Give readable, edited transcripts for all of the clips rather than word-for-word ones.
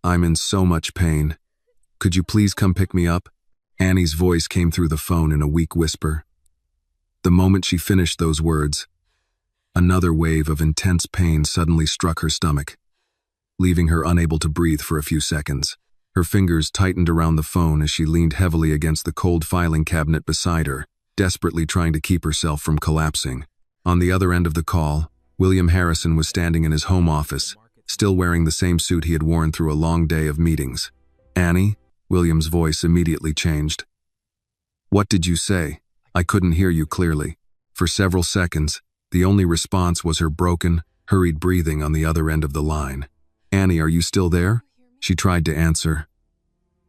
I'm in so much pain. Could you please come pick me up? Annie's voice came through the phone in a weak whisper. The moment she finished those words, another wave of intense pain suddenly struck her stomach, leaving her unable to breathe for a few seconds. Her fingers tightened around the phone as she leaned heavily against the cold filing cabinet beside her, desperately trying to keep herself from collapsing. On the other end of the call, William Harrison was standing in his home office, still wearing the same suit he had worn through a long day of meetings. "Annie?" William's voice immediately changed. "What did you say? I couldn't hear you clearly." For several seconds, the only response was her broken, hurried breathing on the other end of the line. "Annie, are you still there?" She tried to answer,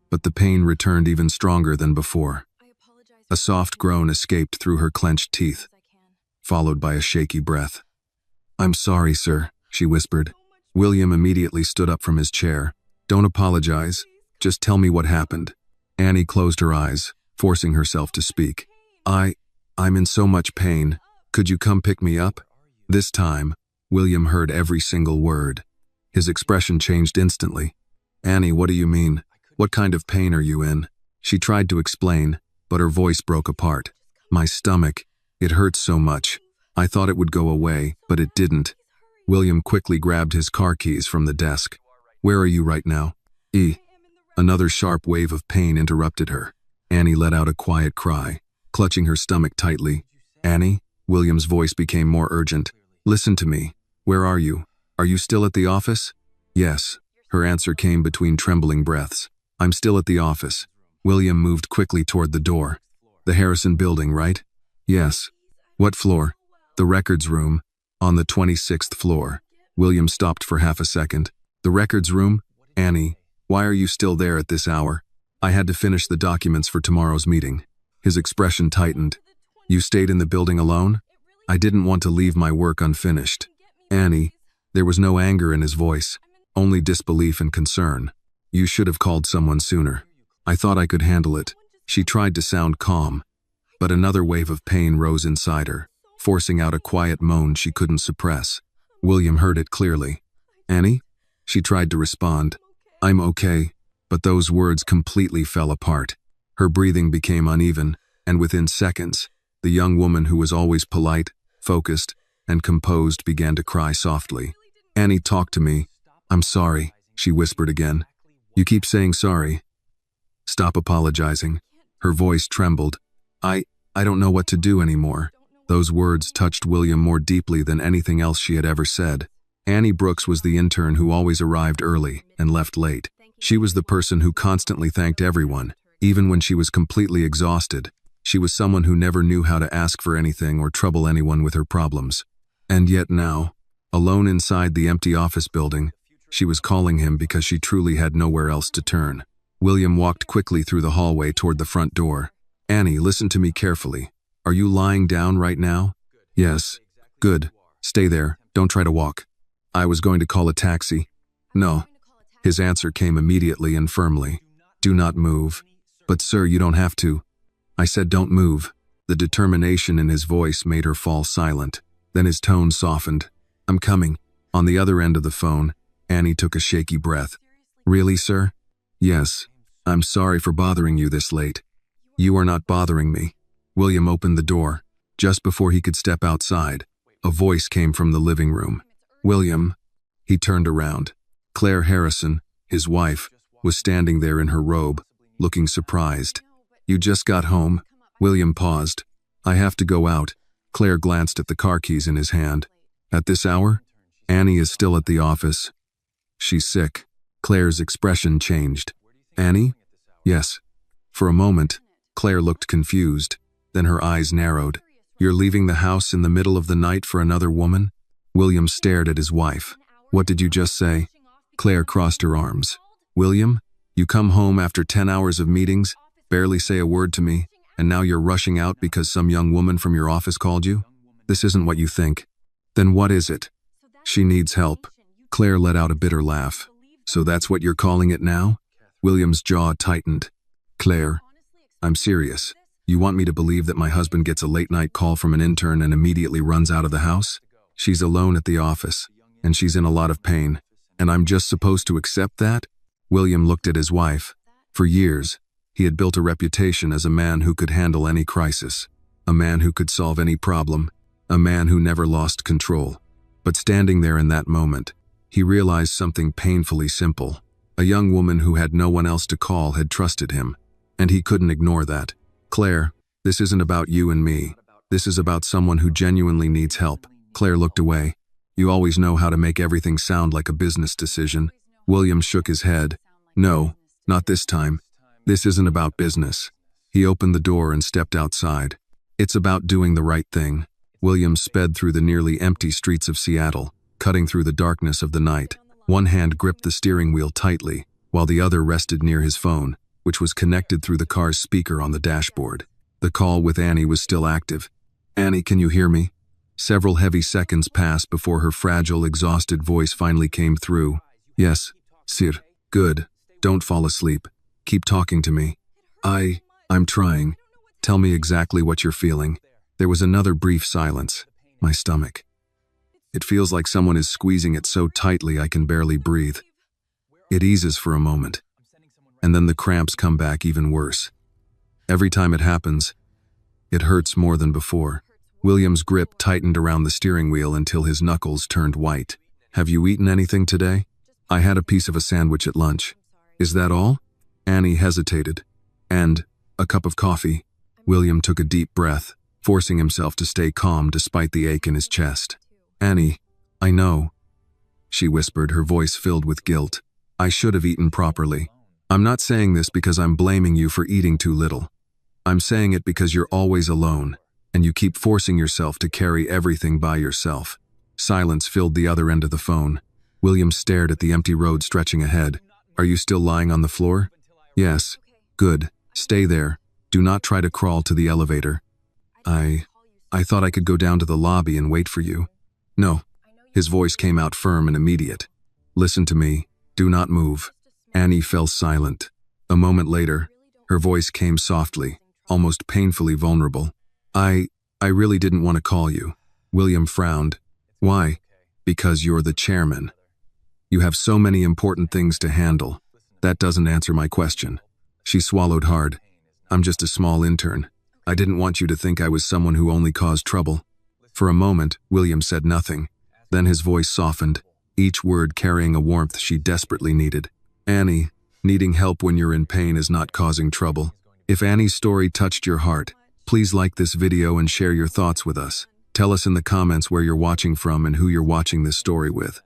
but the pain returned even stronger than before. A soft groan escaped through her clenched teeth, followed by a shaky breath. "I'm sorry, sir," she whispered. William immediately stood up from his chair. "Don't apologize. Just tell me what happened." Annie closed her eyes, forcing herself to speak. I'm in so much pain. Could you come pick me up?" This time, William heard every single word. His expression changed instantly. "Annie, what do you mean? What kind of pain are you in?" She tried to explain, but her voice broke apart. "My stomach. It hurts so much. I thought it would go away, but it didn't." William quickly grabbed his car keys from the desk. "Where are you right now?" Another sharp wave of pain interrupted her. Annie let out a quiet cry, clutching her stomach tightly. "Annie?" William's voice became more urgent. "Listen to me. Where are you? Are you still at the office?" "Yes." Her answer came between trembling breaths. "I'm still at the office." William moved quickly toward the door. "The Harrison building, right?" "Yes." "What floor?" "The records room, on the 26th floor." William stopped for half a second. "The records room? Annie, why are you still there at this hour?" "I had to finish the documents for tomorrow's meeting." His expression tightened. "You stayed in the building alone?" "I didn't want to leave my work unfinished." "Annie," there was no anger in his voice, only disbelief and concern. "You should have called someone sooner. I thought I could handle it." She tried to sound calm, but another wave of pain rose inside her, forcing out a quiet moan she couldn't suppress. William heard it clearly. "Annie?" She tried to respond. "I'm okay," but those words completely fell apart. Her breathing became uneven, and within seconds, the young woman who was always polite, focused, and composed began to cry softly. "Annie, talk to me." "I'm sorry," she whispered again. "You keep saying sorry." "Stop apologizing." Her voice trembled. I don't know what to do anymore." Those words touched William more deeply than anything else she had ever said. Annie Brooks was the intern who always arrived early and left late. She was the person who constantly thanked everyone, even when she was completely exhausted. She was someone who never knew how to ask for anything or trouble anyone with her problems. And yet now, alone inside the empty office building, she was calling him because she truly had nowhere else to turn. William walked quickly through the hallway toward the front door. "Annie, listen to me carefully. Are you lying down right now?" "Yes." "Good. Stay there. Don't try to walk." "I was going to call a taxi." "No." His answer came immediately and firmly. "Do not move." "But sir, you don't have to." "I said don't move." The determination in his voice made her fall silent. Then his tone softened. "I'm coming." On the other end of the phone, Annie took a shaky breath. "Really, sir?" "Yes. I'm sorry for bothering you this late." "You are not bothering me." William opened the door. Just before he could step outside, a voice came from the living room. "William." He turned around. Claire Harrison, his wife, was standing there in her robe, looking surprised. "You just got home?" William paused. "I have to go out." Claire glanced at the car keys in his hand. "At this hour?" "Annie is still at the office. She's sick." Claire's expression changed. "Annie?" "Yes." For a moment, Claire looked confused. Then her eyes narrowed. "You're leaving the house in the middle of the night for another woman?" William stared at his wife. "What did you just say?" Claire crossed her arms. "William, you come home after 10 hours of meetings, barely say a word to me, and now you're rushing out because some young woman from your office called you? This isn't what you think." "Then what is it?" "She needs help." Claire let out a bitter laugh. "So that's what you're calling it now?" William's jaw tightened. "Claire, I'm serious. You want me to believe that my husband gets a late-night call from an intern and immediately runs out of the house? She's alone at the office, and she's in a lot of pain, and I'm just supposed to accept that?" William looked at his wife. For years, he had built a reputation as a man who could handle any crisis, a man who could solve any problem, a man who never lost control. But standing there in that moment, he realized something painfully simple. A young woman who had no one else to call had trusted him, and he couldn't ignore that. "Claire, this isn't about you and me. This is about someone who genuinely needs help." Claire looked away. "You always know how to make everything sound like a business decision." William shook his head. "No, not this time. This isn't about business." He opened the door and stepped outside. "It's about doing the right thing." William sped through the nearly empty streets of Seattle, cutting through the darkness of the night. One hand gripped the steering wheel tightly, while the other rested near his phone, which was connected through the car's speaker on the dashboard. The call with Annie was still active. "Annie, can you hear me?" Several heavy seconds passed before her fragile, exhausted voice finally came through. "Yes, sir. Good. Don't fall asleep. Keep talking to me." I'm trying. Tell me exactly what you're feeling." There was another brief silence. "My stomach. It feels like someone is squeezing it so tightly I can barely breathe." It eases for a moment, and then the cramps come back even worse. Every time it happens, it hurts more than before. William's grip tightened around the steering wheel until his knuckles turned white. "Have you eaten anything today?" "I had a piece of a sandwich at lunch." "Is that all?" Annie hesitated. "And a cup of coffee." William took a deep breath, forcing himself to stay calm despite the ache in his chest. "Annie, I know," she whispered, her voice filled with guilt. "I should have eaten properly. I'm not saying this because I'm blaming you for eating too little. I'm saying it because you're always alone, and you keep forcing yourself to carry everything by yourself." Silence filled the other end of the phone. William stared at the empty road stretching ahead. "Are you still lying on the floor?" "Yes." "Good. Stay there. Do not try to crawl to the elevator." I thought I could go down to the lobby and wait for you." "No." His voice came out firm and immediate. "Listen to me. Do not move." Annie fell silent. A moment later, her voice came softly, almost painfully vulnerable. I really didn't want to call you." William frowned. "Why?" "Because you're the chairman. You have so many important things to handle. That doesn't answer my question." She swallowed hard. "I'm just a small intern. I didn't want you to think I was someone who only caused trouble." For a moment, William said nothing. Then his voice softened, each word carrying a warmth she desperately needed. "Annie, needing help when you're in pain is not causing trouble. If Annie's story touched your heart, please like this video and share your thoughts with us. Tell us in the comments where you're watching from and who you're watching this story with.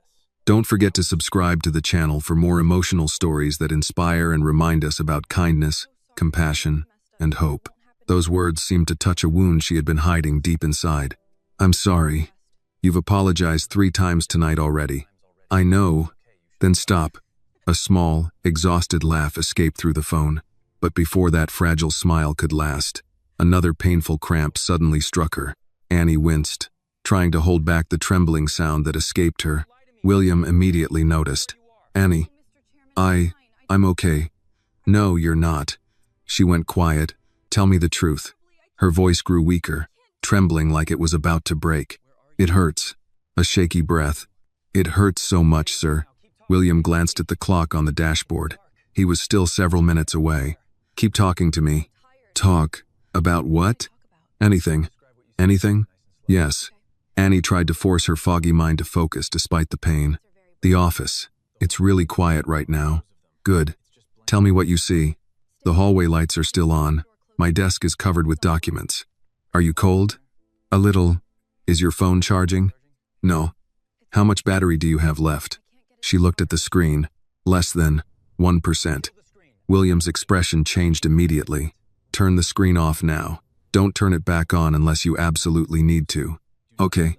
Don't forget to subscribe to the channel for more emotional stories that inspire and remind us about kindness, compassion, and hope." Those words seemed to touch a wound she had been hiding deep inside. "I'm sorry. You've apologized 3 times tonight already." "I know." "Then stop." A small, exhausted laugh escaped through the phone. But before that fragile smile could last, another painful cramp suddenly struck her. Annie winced, trying to hold back the trembling sound that escaped her. William immediately noticed. "Annie, I'm okay." "No, you're not." She went quiet. "Tell me the truth." Her voice grew weaker, trembling like it was about to break. "It hurts." A shaky breath. "It hurts so much, sir." William glanced at the clock on the dashboard. He was still several minutes away. "Keep talking to me." "Talk? About what?" "Anything." "Anything?" "Yes." Annie tried to force her foggy mind to focus despite the pain. "The office. It's really quiet right now." "Good. Tell me what you see." "The hallway lights are still on. My desk is covered with documents." "Are you cold?" "A little." "Is your phone charging?" "No." "How much battery do you have left?" She looked at the screen. "Less than 1%. William's expression changed immediately. "Turn the screen off now. Don't turn it back on unless you absolutely need to." "Okay."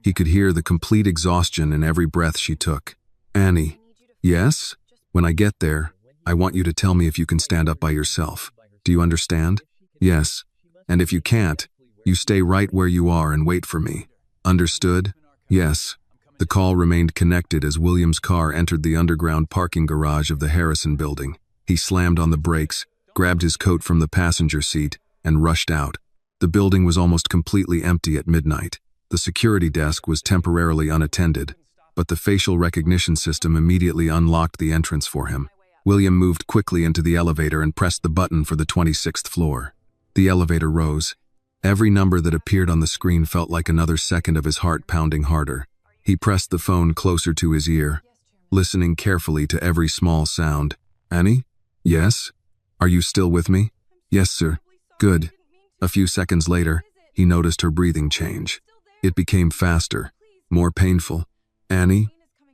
He could hear the complete exhaustion in every breath she took. "Annie." "Yes?" "When I get there, I want you to tell me if you can stand up by yourself. Do you understand?" "Yes." "And if you can't, you stay right where you are and wait for me. Understood?" "Yes." The call remained connected as William's car entered the underground parking garage of the Harrison building. He slammed on the brakes, grabbed his coat from the passenger seat, and rushed out. The building was almost completely empty at midnight. The security desk was temporarily unattended, but the facial recognition system immediately unlocked the entrance for him. William moved quickly into the elevator and pressed the button for the 26th floor. The elevator rose. Every number that appeared on the screen felt like another second of his heart pounding harder. He pressed the phone closer to his ear, listening carefully to every small sound. Annie? Yes? Are you still with me? Yes, sir. Good. A few seconds later, he noticed her breathing change. It became faster, more painful. Annie?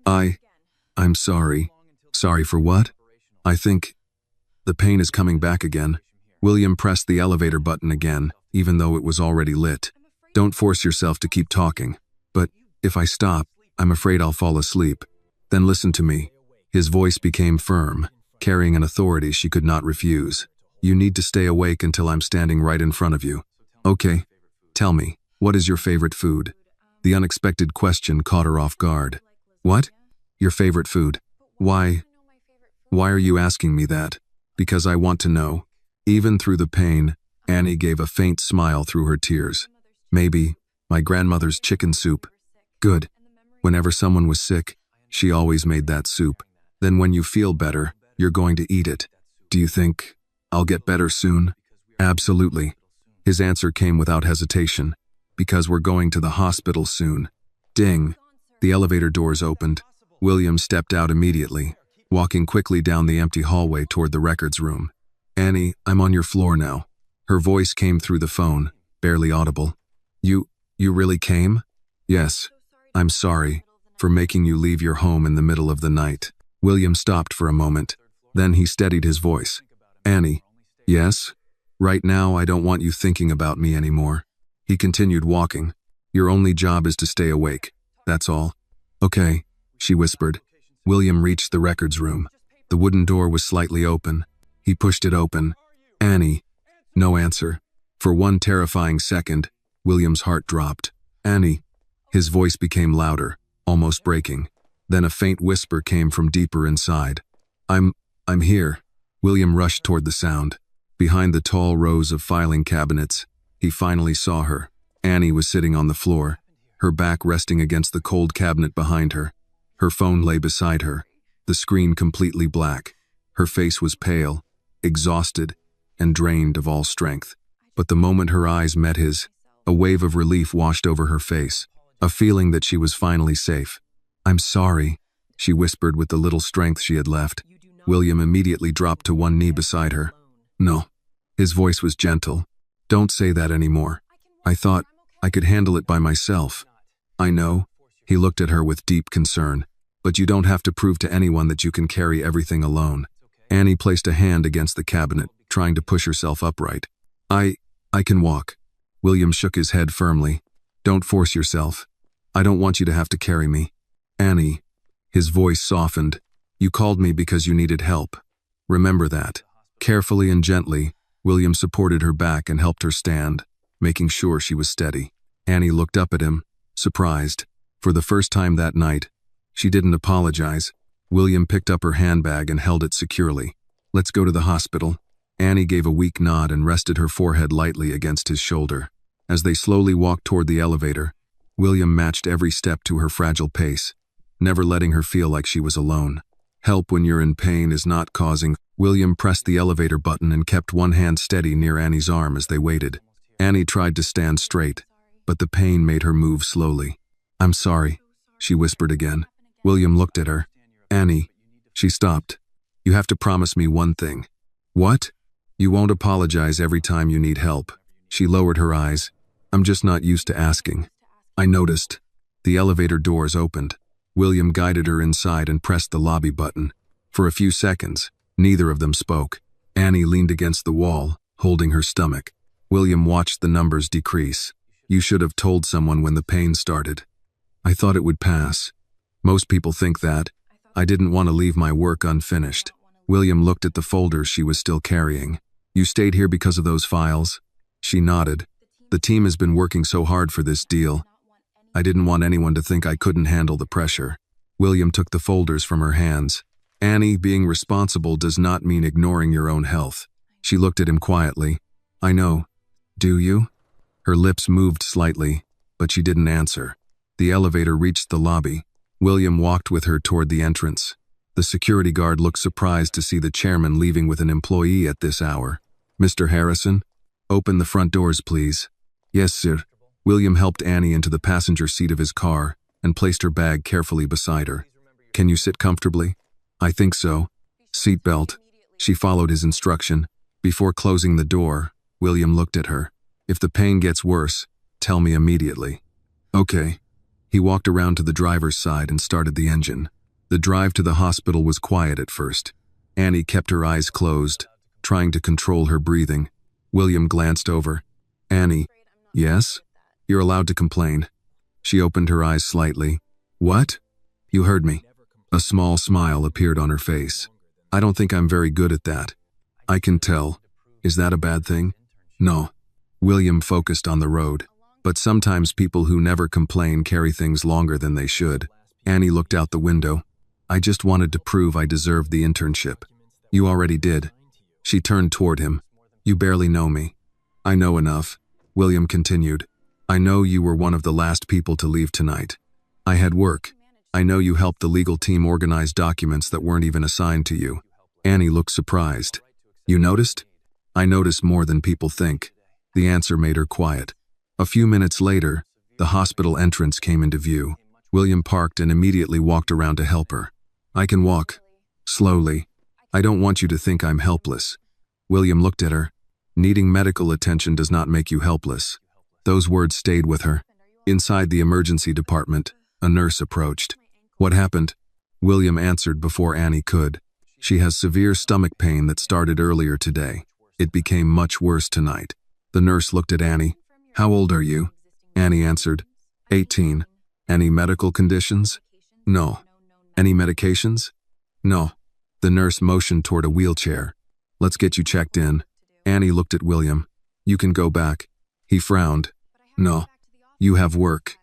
I'm sorry. Sorry for what? I think the pain is coming back again. William pressed the elevator button again, even though it was already lit. Don't force yourself to keep talking. But if I stop, I'm afraid I'll fall asleep. Then listen to me. His voice became firm, carrying an authority she could not refuse. You need to stay awake until I'm standing right in front of you. Okay. Tell me, what is your favorite food? The unexpected question caught her off guard. What? Your favorite food? Why are you asking me that? Because I want to know. Even through the pain, Annie gave a faint smile through her tears. Maybe my grandmother's chicken soup. Good. Whenever someone was sick, she always made that soup. Then when you feel better, you're going to eat it. Do you think I'll get better soon? Absolutely. His answer came without hesitation. Because we're going to the hospital soon. Ding. The elevator doors opened. William stepped out immediately, walking quickly down the empty hallway toward the records room. Annie, I'm on your floor now. Her voice came through the phone, barely audible. You really came? Yes. I'm sorry for making you leave your home in the middle of the night. William stopped for a moment. Then he steadied his voice. Annie. Yes? Right now, I don't want you thinking about me anymore. He continued walking. Your only job is to stay awake. That's all. Okay, she whispered. William reached the records room. The wooden door was slightly open. He pushed it open. Annie. No answer. For one terrifying second, William's heart dropped. Annie. His voice became louder, almost breaking. Then a faint whisper came from deeper inside. I'm here. William rushed toward the sound. Behind the tall rows of filing cabinets, he finally saw her. Annie was sitting on the floor, her back resting against the cold cabinet behind her. Her phone lay beside her, the screen completely black. Her face was pale, exhausted, and drained of all strength. But the moment her eyes met his, a wave of relief washed over her face, a feeling that she was finally safe. I'm sorry, she whispered with the little strength she had left. William immediately dropped to one knee beside her. No. His voice was gentle. Don't say that anymore. I thought I could handle it by myself. I know. He looked at her with deep concern. But you don't have to prove to anyone that you can carry everything alone. Annie placed a hand against the cabinet, trying to push herself upright. I can walk. William shook his head firmly. Don't force yourself. I don't want you to have to carry me. Annie. His voice softened. You called me because you needed help. Remember that. Carefully and gently, William supported her back and helped her stand, making sure she was steady. Annie looked up at him, surprised. For the first time that night, she didn't apologize. William picked up her handbag and held it securely. Let's go to the hospital. Annie gave a weak nod and rested her forehead lightly against his shoulder. As they slowly walked toward the elevator, William matched every step to her fragile pace, never letting her feel like she was alone. Help when you're in pain is not causing. William pressed the elevator button and kept one hand steady near Annie's arm as they waited. Annie tried to stand straight, but the pain made her move slowly. I'm sorry, she whispered again. William looked at her. Annie. She stopped. You have to promise me one thing. What? You won't apologize every time you need help. She lowered her eyes. I'm just not used to asking. I noticed. The elevator doors opened. William guided her inside and pressed the lobby button. For a few seconds, neither of them spoke. Annie leaned against the wall, holding her stomach. William watched the numbers decrease. You should have told someone when the pain started. I thought it would pass. Most people think that. I didn't want to leave my work unfinished. William looked at the folders she was still carrying. You stayed here because of those files? She nodded. The team has been working so hard for this deal. I didn't want anyone to think I couldn't handle the pressure. William took the folders from her hands. Annie, being responsible does not mean ignoring your own health. She looked at him quietly. I know. Do you? Her lips moved slightly, but she didn't answer. The elevator reached the lobby. William walked with her toward the entrance. The security guard looked surprised to see the chairman leaving with an employee at this hour. "Mr. Harrison, open the front doors, please." "Yes, sir." William helped Annie into the passenger seat of his car and placed her bag carefully beside her. "Can you sit comfortably?" "I think so." "Seatbelt." She followed his instruction. Before closing the door, William looked at her. "If the pain gets worse, tell me immediately." "Okay." He walked around to the driver's side and started the engine. The drive to the hospital was quiet at first. Annie kept her eyes closed, trying to control her breathing. William glanced over. "Annie." "Yes?" "You're allowed to complain." She opened her eyes slightly. "What?" "You heard me." A small smile appeared on her face. "I don't think I'm very good at that." "I can tell. Is that a bad thing?" "No." William focused on the road. "But sometimes people who never complain carry things longer than they should." Annie looked out the window. "I just wanted to prove I deserved the internship." "You already did." She turned toward him. "You barely know me." "I know enough," William continued. "I know you were one of the last people to leave tonight. I had work. I know you helped the legal team organize documents that weren't even assigned to you." Annie looked surprised. "You noticed?" "I noticed more than people think." The answer made her quiet. A few minutes later, the hospital entrance came into view. William parked and immediately walked around to help her. "I can walk." "Slowly. I don't want you to think I'm helpless." William looked at her. "Needing medical attention does not make you helpless." Those words stayed with her. Inside the emergency department, a nurse approached. "What happened?" William answered before Annie could. "She has severe stomach pain that started earlier today. It became much worse tonight." The nurse looked at Annie. "How old are you?" Annie answered, 18. "Any medical conditions?" "No." "Any medications?" "No." The nurse motioned toward a wheelchair. "Let's get you checked in." Annie looked at William. "You can go back." He frowned. "No. You have work."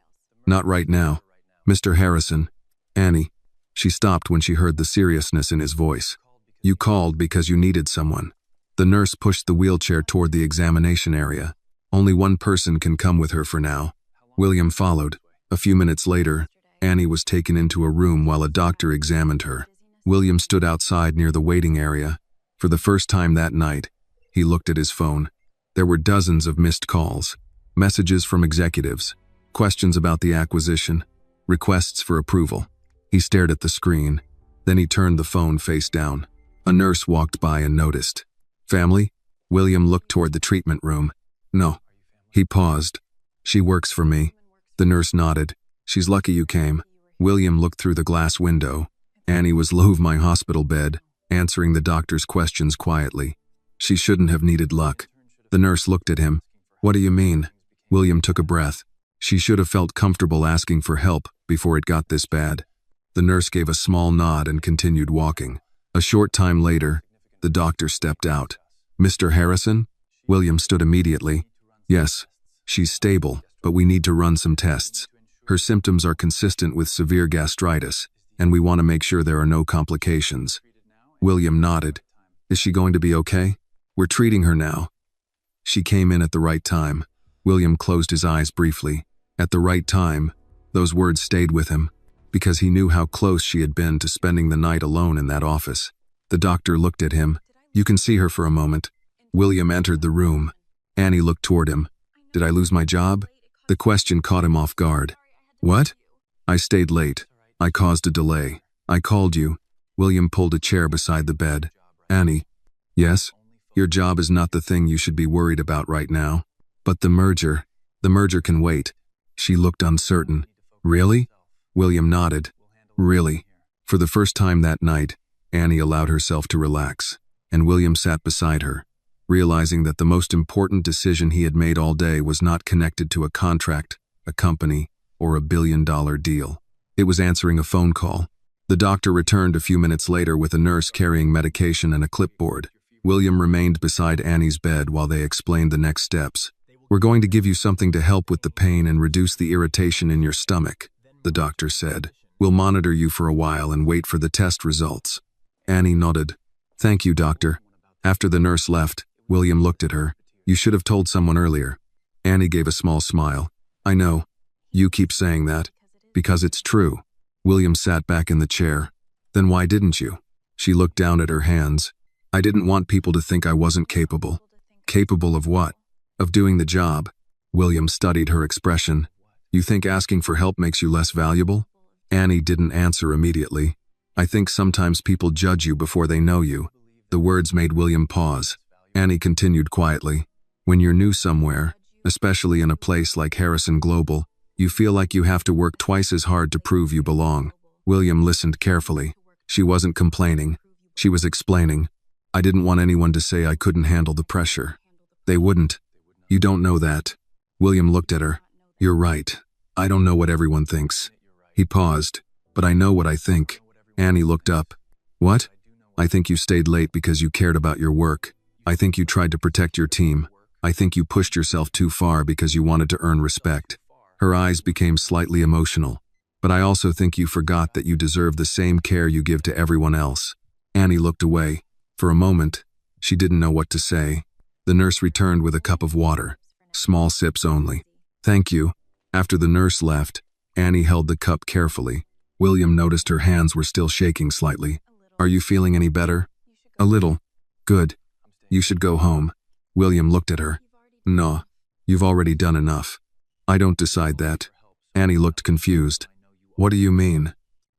"Not right now." "Mr. Harrison." "Annie." She stopped when she heard the seriousness in his voice. "You called because you needed someone." The nurse pushed the wheelchair toward the examination area. "Only one person can come with her for now." William followed. A few minutes later, Annie was taken into a room while a doctor examined her. William stood outside near the waiting area. For the first time that night, he looked at his phone. There were dozens of missed calls, messages from executives, questions about the acquisition, requests for approval. He stared at the screen. Then he turned the phone face down. A nurse walked by and noticed. "Family?" William looked toward the treatment room. "No." He paused. "She works for me." The nurse nodded. "She's lucky you came." William looked through the glass window. Annie was low of my hospital bed, answering the doctor's questions quietly. "She shouldn't have needed luck." The nurse looked at him. "What do you mean?" William took a breath. "She should have felt comfortable asking for help before it got this bad." The nurse gave a small nod and continued walking. A short time later, the doctor stepped out. "Mr. Harrison?" William stood immediately. "Yes. She's stable, but we need to run some tests. Her symptoms are consistent with severe gastritis, and we want to make sure there are no complications." William nodded. "Is she going to be okay?" "We're treating her now." She came in at the right time. William closed his eyes briefly. At the right time, those words stayed with him, because he knew how close she had been to spending the night alone in that office. The doctor looked at him. "You can see her for a moment." William entered the room. Annie looked toward him. "Did I lose my job?" The question caught him off guard. "What?" "I stayed late. I caused a delay. I called you." William pulled a chair beside the bed. "Annie." "Yes?" "Your job is not the thing you should be worried about right now." "But the merger can wait." She looked uncertain. "Really?" William nodded. "Really." For the first time that night, Annie allowed herself to relax, and William sat beside her, realizing that the most important decision he had made all day was not connected to a contract, a company, or a billion-dollar deal. It was answering a phone call. The doctor returned a few minutes later with a nurse carrying medication and a clipboard. William remained beside Annie's bed while they explained the next steps. "We're going to give you something to help with the pain and reduce the irritation in your stomach," the doctor said. "We'll monitor you for a while and wait for the test results." Annie nodded. "Thank you, doctor." After the nurse left, William looked at her. "You should have told someone earlier." Annie gave a small smile. "I know. You keep saying that. Because it's true." William sat back in the chair. Then why didn't you? She looked down at her hands. I didn't want people to think I wasn't capable. Capable of what? Of doing the job. William studied her expression. You think asking for help makes you less valuable? Annie didn't answer immediately. I think sometimes people judge you before they know you. The words made William pause. Annie continued quietly. When you're new somewhere, especially in a place like Harrison Global, you feel like you have to work twice as hard to prove you belong. William listened carefully. She wasn't complaining. She was explaining. I didn't want anyone to say I couldn't handle the pressure. They wouldn't. You don't know that. William looked at her. You're right. I don't know what everyone thinks. He paused. But I know what I think. Annie looked up. What? I think you stayed late because you cared about your work. I think you tried to protect your team. I think you pushed yourself too far because you wanted to earn respect. Her eyes became slightly emotional. But I also think you forgot that you deserve the same care you give to everyone else. Annie looked away. For a moment, she didn't know what to say. The nurse returned with a cup of water. Small sips only. Thank you. After the nurse left, Annie held the cup carefully. William noticed her hands were still shaking slightly. Are you feeling any better? A little. Good. You should go home. William looked at her. No, you've already done enough. I don't decide that. Annie looked confused. What do you mean?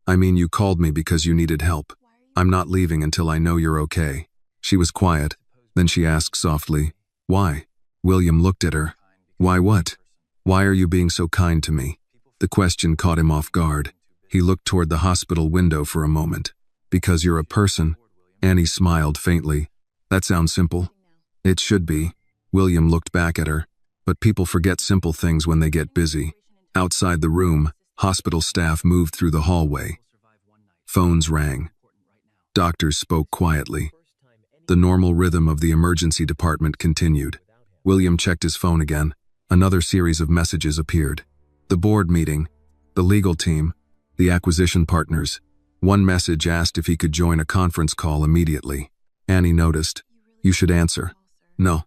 I mean you called me because you needed help. I'm not leaving until I know you're okay. She was quiet. Then she asked softly, why? William looked at her. Why what? Why are you being so kind to me? The question caught him off guard. He looked toward the hospital window for a moment. Because you're a person. Annie smiled faintly. That sounds simple. It should be. William looked back at her. But people forget simple things when they get busy. Outside the room, hospital staff moved through the hallway. Phones rang. Doctors spoke quietly. The normal rhythm of the emergency department continued. William checked his phone again. Another series of messages appeared. The board meeting, the legal team, the acquisition partners. One message asked if he could join a conference call immediately. Annie noticed. You should answer. No.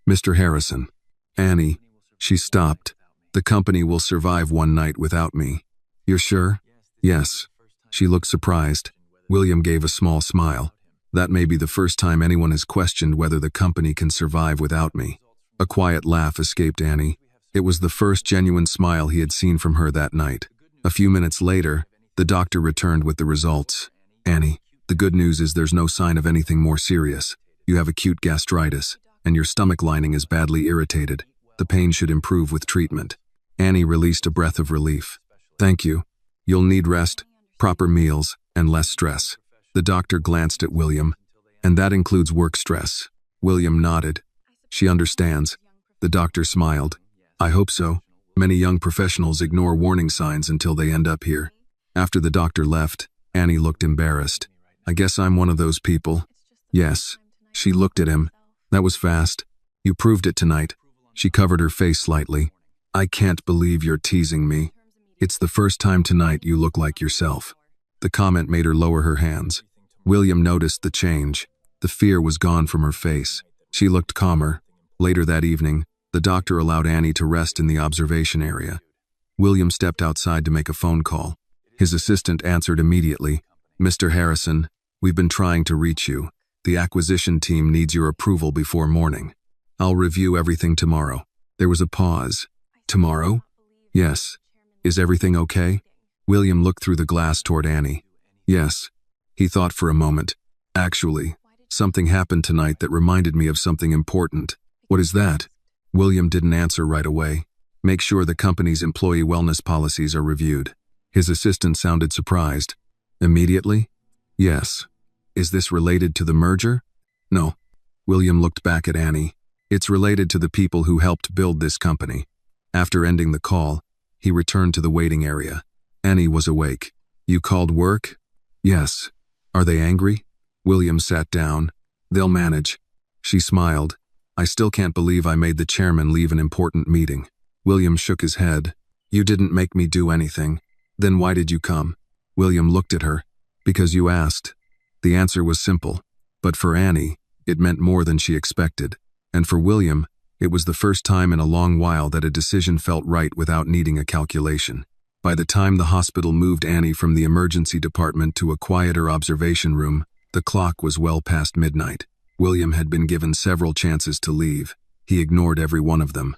Mr. Harrison. Annie. She stopped. The company will survive one night without me. You're sure? Yes. She looked surprised. William gave a small smile. That may be the first time anyone has questioned whether the company can survive without me. A quiet laugh escaped Annie. It was the first genuine smile he had seen from her that night. A few minutes later, the doctor returned with the results. Annie, the good news is there's no sign of anything more serious. You have acute gastritis, and your stomach lining is badly irritated. The pain should improve with treatment. Annie released a breath of relief. Thank you. You'll need rest, proper meals, and less stress. The doctor glanced at William. And that includes work stress. William nodded. She understands. The doctor smiled. I hope so. Many young professionals ignore warning signs until they end up here. After the doctor left, Annie looked embarrassed. I guess I'm one of those people. Yes. She looked at him. That was fast. You proved it tonight. She covered her face slightly. I can't believe you're teasing me. It's the first time tonight you look like yourself. The comment made her lower her hands. William noticed the change. The fear was gone from her face. She looked calmer. Later that evening, the doctor allowed Annie to rest in the observation area. William stepped outside to make a phone call. His assistant answered immediately. Mr. Harrison, we've been trying to reach you. The acquisition team needs your approval before morning. I'll review everything tomorrow. There was a pause. Tomorrow? Yes. Is everything okay? William looked through the glass toward Annie. Yes. He thought for a moment. Actually, something happened tonight that reminded me of something important. What is that? William didn't answer right away. Make sure the company's employee wellness policies are reviewed. His assistant sounded surprised. Immediately? Yes. Is this related to the merger? No. William looked back at Annie. It's related to the people who helped build this company. After ending the call, he returned to the waiting area. Annie was awake. You called work? Yes. Are they angry? William sat down. They'll manage. She smiled. I still can't believe I made the chairman leave an important meeting. William shook his head. You didn't make me do anything. Then why did you come? William looked at her. Because you asked. The answer was simple. But for Annie, it meant more than she expected. And for William, it was the first time in a long while that a decision felt right without needing a calculation. By the time the hospital moved Annie from the emergency department to a quieter observation room, the clock was well past midnight. William had been given several chances to leave. He ignored every one of them.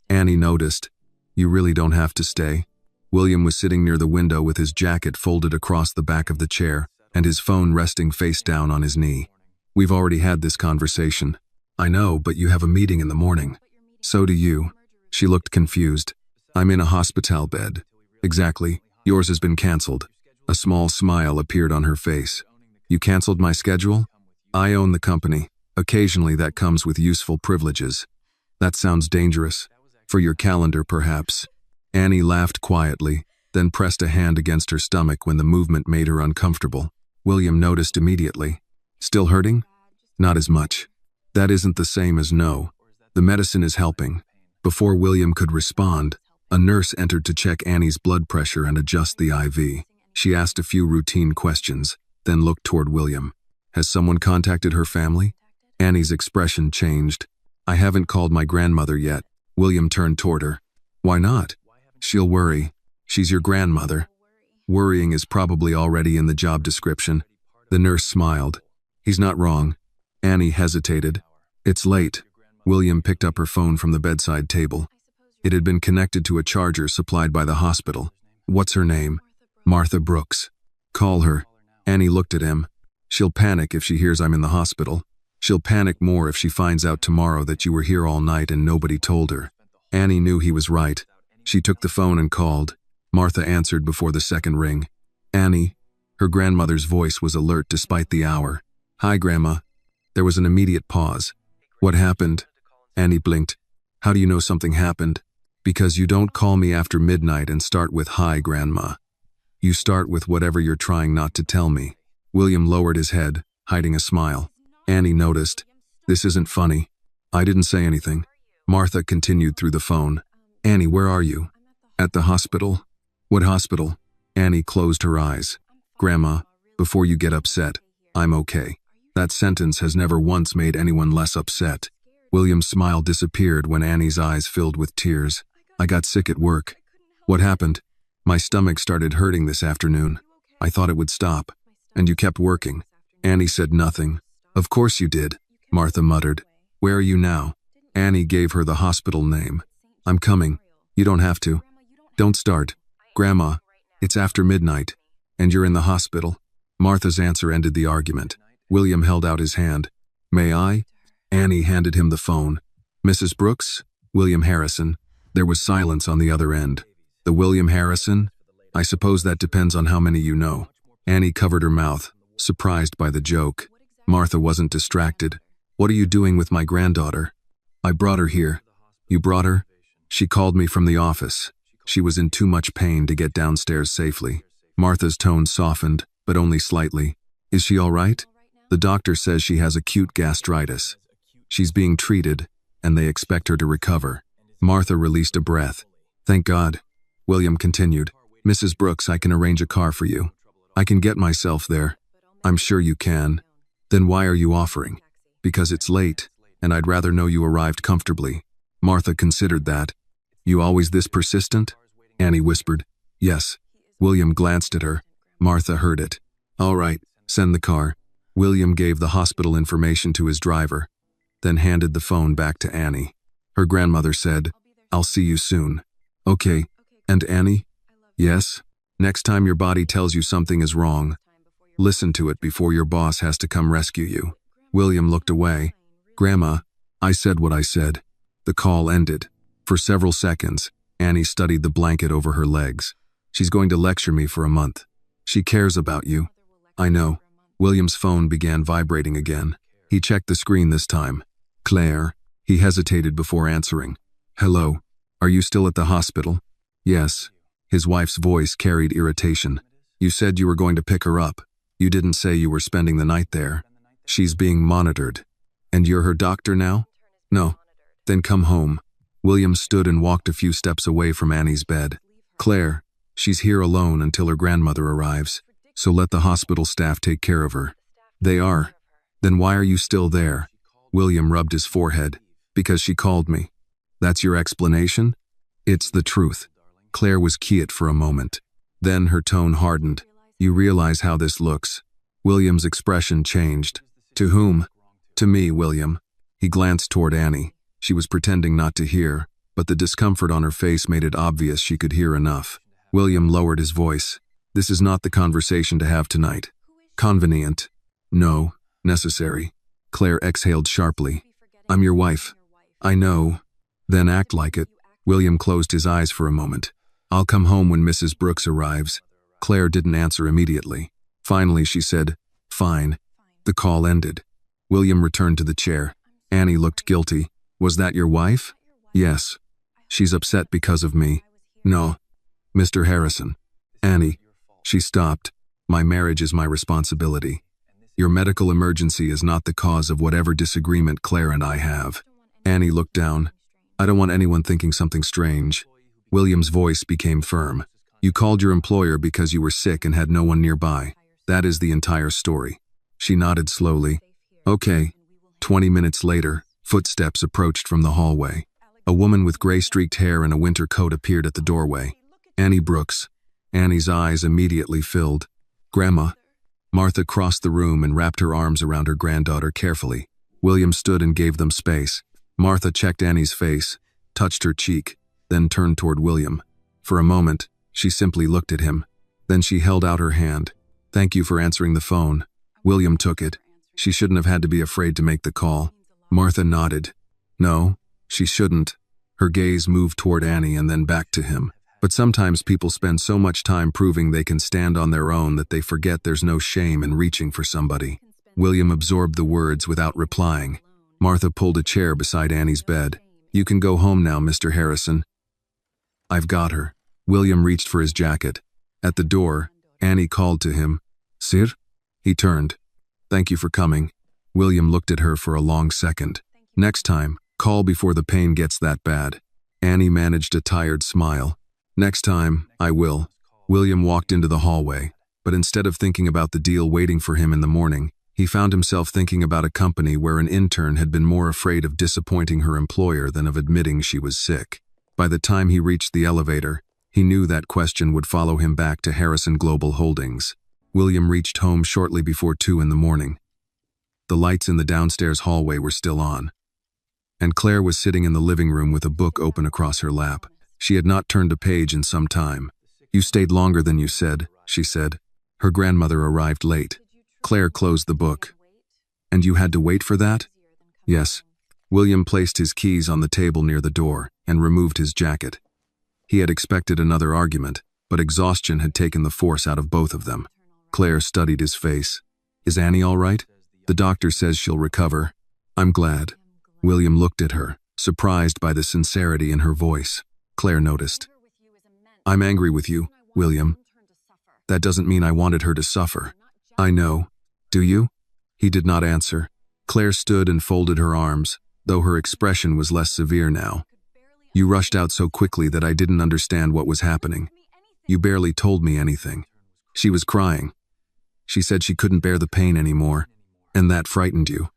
Annie noticed. "You really don't have to stay." William was sitting near the window with his jacket folded across the back of the chair and his phone resting face down on his knee. "We've already had this conversation." "I know, but you have a meeting in the morning." "So do you." She looked confused. "I'm in a hospital bed." "Exactly. Yours has been canceled." A small smile appeared on her face. "You canceled my schedule?" "I own the company. Occasionally that comes with useful privileges." "That sounds dangerous." "For your calendar, perhaps." Annie laughed quietly, then pressed a hand against her stomach when the movement made her uncomfortable. William noticed immediately. "Still hurting?" "Not as much." "That isn't the same as no. The medicine is helping." Before William could respond, a nurse entered to check Annie's blood pressure and adjust the IV. She asked a few routine questions, then looked toward William. "Has someone contacted her family?" Annie's expression changed. "I haven't called my grandmother yet." William turned toward her. "Why not?" "She'll worry. She's your grandmother." "Worrying is probably already in the job description." The nurse smiled. "He's not wrong." Annie hesitated. "It's late." William picked up her phone from the bedside table. It had been connected to a charger supplied by the hospital. "What's her name?" "Martha Brooks." "Call her." Annie looked at him. "She'll panic if she hears I'm in the hospital. She'll panic more if she finds out tomorrow that you were here all night and nobody told her." Annie knew he was right. She took the phone and called. Martha answered before the second ring. "Annie." Her grandmother's voice was alert despite the hour. "Hi, Grandma." There was an immediate pause. "What happened?" Annie blinked. "How do you know something happened?" "Because you don't call me after midnight and start with hi, Grandma. You start with whatever you're trying not to tell me." William lowered his head, hiding a smile. Annie noticed. "This isn't funny." "I didn't say anything." Martha continued through the phone. "Annie, where are you?" "At the hospital." "What hospital?" Annie closed her eyes. "Grandma, before you get upset, I'm okay." That sentence has never once made anyone less upset. William's smile disappeared when Annie's eyes filled with tears. "I got sick at work." "What happened?" "My stomach started hurting this afternoon. I thought it would stop." "And you kept working." Annie said nothing. "Of course you did," Martha muttered. "Where are you now?" Annie gave her the hospital name. "I'm coming. You don't have to." "Don't start." "Grandma, it's after midnight. And you're in the hospital." Martha's answer ended the argument. William held out his hand. "May I?" Annie handed him the phone. "Mrs. Brooks?" "William Harrison." There was silence on the other end. "The William Harrison?" "I suppose that depends on how many you know." Annie covered her mouth, surprised by the joke. Martha wasn't distracted. "What are you doing with my granddaughter?" "I brought her here." "You brought her?" "She called me from the office. She was in too much pain to get downstairs safely." Martha's tone softened, but only slightly. "Is she all right?" "The doctor says she has acute gastritis. She's being treated, and they expect her to recover." Martha released a breath. "Thank God." William continued. "Mrs. Brooks, I can arrange a car for you. I can get myself there." "I'm sure you can." "Then why are you offering?" "Because it's late, and I'd rather know you arrived comfortably." Martha considered that. "You always this persistent?" Annie whispered. "Yes." William glanced at her. Martha heard it. "All right, send the car." William gave the hospital information to his driver, then handed the phone back to Annie. Her grandmother said, "I'll see you soon." "Okay. And Annie?" "Yes? Next time your body tells you something is wrong, listen to it before your boss has to come rescue you." William looked away. "Grandma, I said what I said." The call ended. For several seconds, Annie studied the blanket over her legs. "She's going to lecture me for a month." "She cares about you." "I know." William's phone began vibrating again. He checked the screen this time. "Claire." He hesitated before answering. "Hello. Are you still at the hospital?" "Yes." His wife's voice carried irritation. "You said you were going to pick her up. You didn't say you were spending the night there." "She's being monitored." "And you're her doctor now?" "No." "Then come home." William stood and walked a few steps away from Annie's bed. "Claire, she's here alone until her grandmother arrives, so let the hospital staff take care of her." "They are." "Then why are you still there?" William rubbed his forehead. "Because she called me." "That's your explanation?" "It's the truth." Claire was quiet for a moment. Then her tone hardened. You realize how this looks. William's expression changed. To whom? To me, William. He glanced toward Annie. She was pretending not to hear, but the discomfort on her face made it obvious she could hear enough. William lowered his voice. This is not the conversation to have tonight. Convenient. No. Necessary. Claire exhaled sharply. I'm your wife. I know. Then act like it. William closed his eyes for a moment. I'll come home when Mrs. Brooks arrives. Claire didn't answer immediately. Finally, she said, Fine. The call ended. William returned to the chair. Annie looked guilty. Was that your wife? Yes. She's upset because of me. No. Mr. Harrison. Annie. She stopped. My marriage is my responsibility. Your medical emergency is not the cause of whatever disagreement Claire and I have. Annie looked down. I don't want anyone thinking something strange. William's voice became firm. You called your employer because you were sick and had no one nearby. That is the entire story. She nodded slowly. Okay. 20 minutes later, footsteps approached from the hallway. A woman with gray-streaked hair and a winter coat appeared at the doorway. Annie Brooks. Annie's eyes immediately filled. Grandma. Martha crossed the room and wrapped her arms around her granddaughter carefully. William stood and gave them space. Martha checked Annie's face, touched her cheek, then turned toward William. For a moment, she simply looked at him. Then she held out her hand. Thank you for answering the phone. William took it. She shouldn't have had to be afraid to make the call. Martha nodded. No, she shouldn't. Her gaze moved toward Annie and then back to him. But sometimes people spend so much time proving they can stand on their own that they forget there's no shame in reaching for somebody. William absorbed the words without replying. Martha pulled a chair beside Annie's bed. You can go home now, Mr. Harrison. I've got her. William reached for his jacket. At the door, Annie called to him. Sir? He turned. Thank you for coming. William looked at her for a long second. Next time, call before the pain gets that bad. Annie managed a tired smile. Next time, I will. William walked into the hallway, but instead of thinking about the deal waiting for him in the morning, he found himself thinking about a company where an intern had been more afraid of disappointing her employer than of admitting she was sick. By the time he reached the elevator, he knew that question would follow him back to Harrison Global Holdings. William reached home shortly before 2 in the morning. The lights in the downstairs hallway were still on, and Claire was sitting in the living room with a book open across her lap. She had not turned a page in some time. You stayed longer than you said, she said. Her grandmother arrived late. Claire closed the book. And you had to wait for that? Yes. William placed his keys on the table near the door and removed his jacket. He had expected another argument, but exhaustion had taken the force out of both of them. Claire studied his face. Is Annie all right? The doctor says she'll recover. I'm glad. William looked at her, surprised by the sincerity in her voice. Claire noticed. I'm angry with you, William. That doesn't mean I wanted her to suffer. I know. Do you? He did not answer. Claire stood and folded her arms, though her expression was less severe now. You rushed out so quickly that I didn't understand what was happening. You barely told me anything. She was crying. She said she couldn't bear the pain anymore, and that frightened you.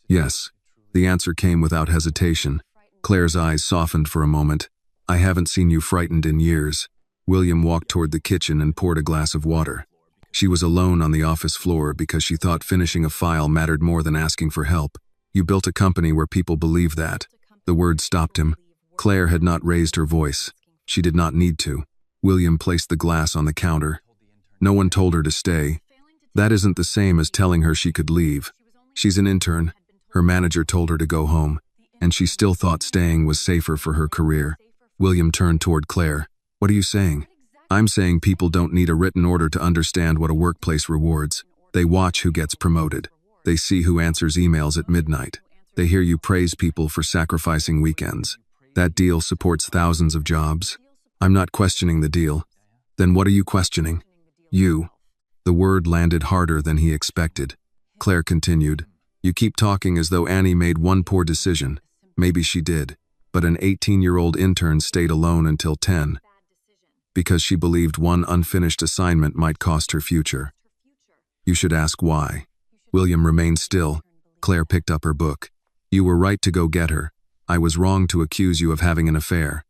Yes. The answer came without hesitation. Claire's eyes softened for a moment. I haven't seen you frightened in years. William walked toward the kitchen and poured a glass of water. She was alone on the office floor because she thought finishing a file mattered more than asking for help. You built a company where people believe that. The word stopped him. Claire had not raised her voice. She did not need to. William placed the glass on the counter. No one told her to stay. That isn't the same as telling her she could leave. She's an intern. Her manager told her to go home, and she still thought staying was safer for her career. William turned toward Claire. What are you saying? I'm saying people don't need a written order to understand what a workplace rewards. They watch who gets promoted. They see who answers emails at midnight. They hear you praise people for sacrificing weekends. That deal supports thousands of jobs. I'm not questioning the deal. Then what are you questioning? You. The word landed harder than he expected. Claire continued. You keep talking as though Annie made one poor decision. Maybe she did. But an 18-year-old intern stayed alone until 10 because she believed one unfinished assignment might cost her future. You should ask why. William remained still. Claire picked up her book. You were right to go get her. I was wrong to accuse you of having an affair.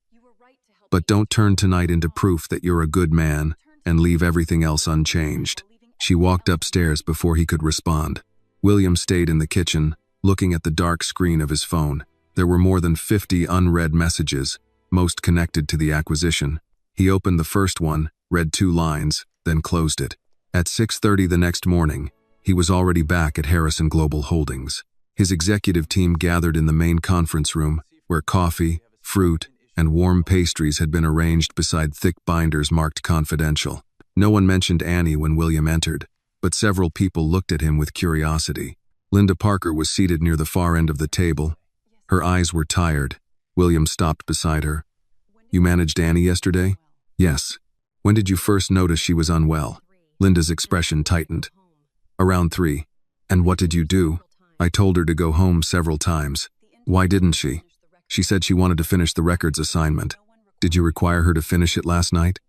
But don't turn tonight into proof that you're a good man and leave everything else unchanged." She walked upstairs before he could respond. William stayed in the kitchen, looking at the dark screen of his phone. There were more than 50 unread messages, most connected to the acquisition. He opened the first one, read 2 lines, then closed it. At 6:30 the next morning, he was already back at Harrison Global Holdings. His executive team gathered in the main conference room, where coffee, fruit, and warm pastries had been arranged beside thick binders marked confidential. No one mentioned Annie when William entered, but several people looked at him with curiosity. Linda Parker was seated near the far end of the table. Her eyes were tired. William stopped beside her. "You managed Annie yesterday?" "Yes." "When did you first notice she was unwell?" Linda's expression tightened. "Around 3. "And what did you do?" "I told her to go home several times." "Why didn't she?" "She said she wanted to finish the records assignment." "Did you require her to finish it last night?"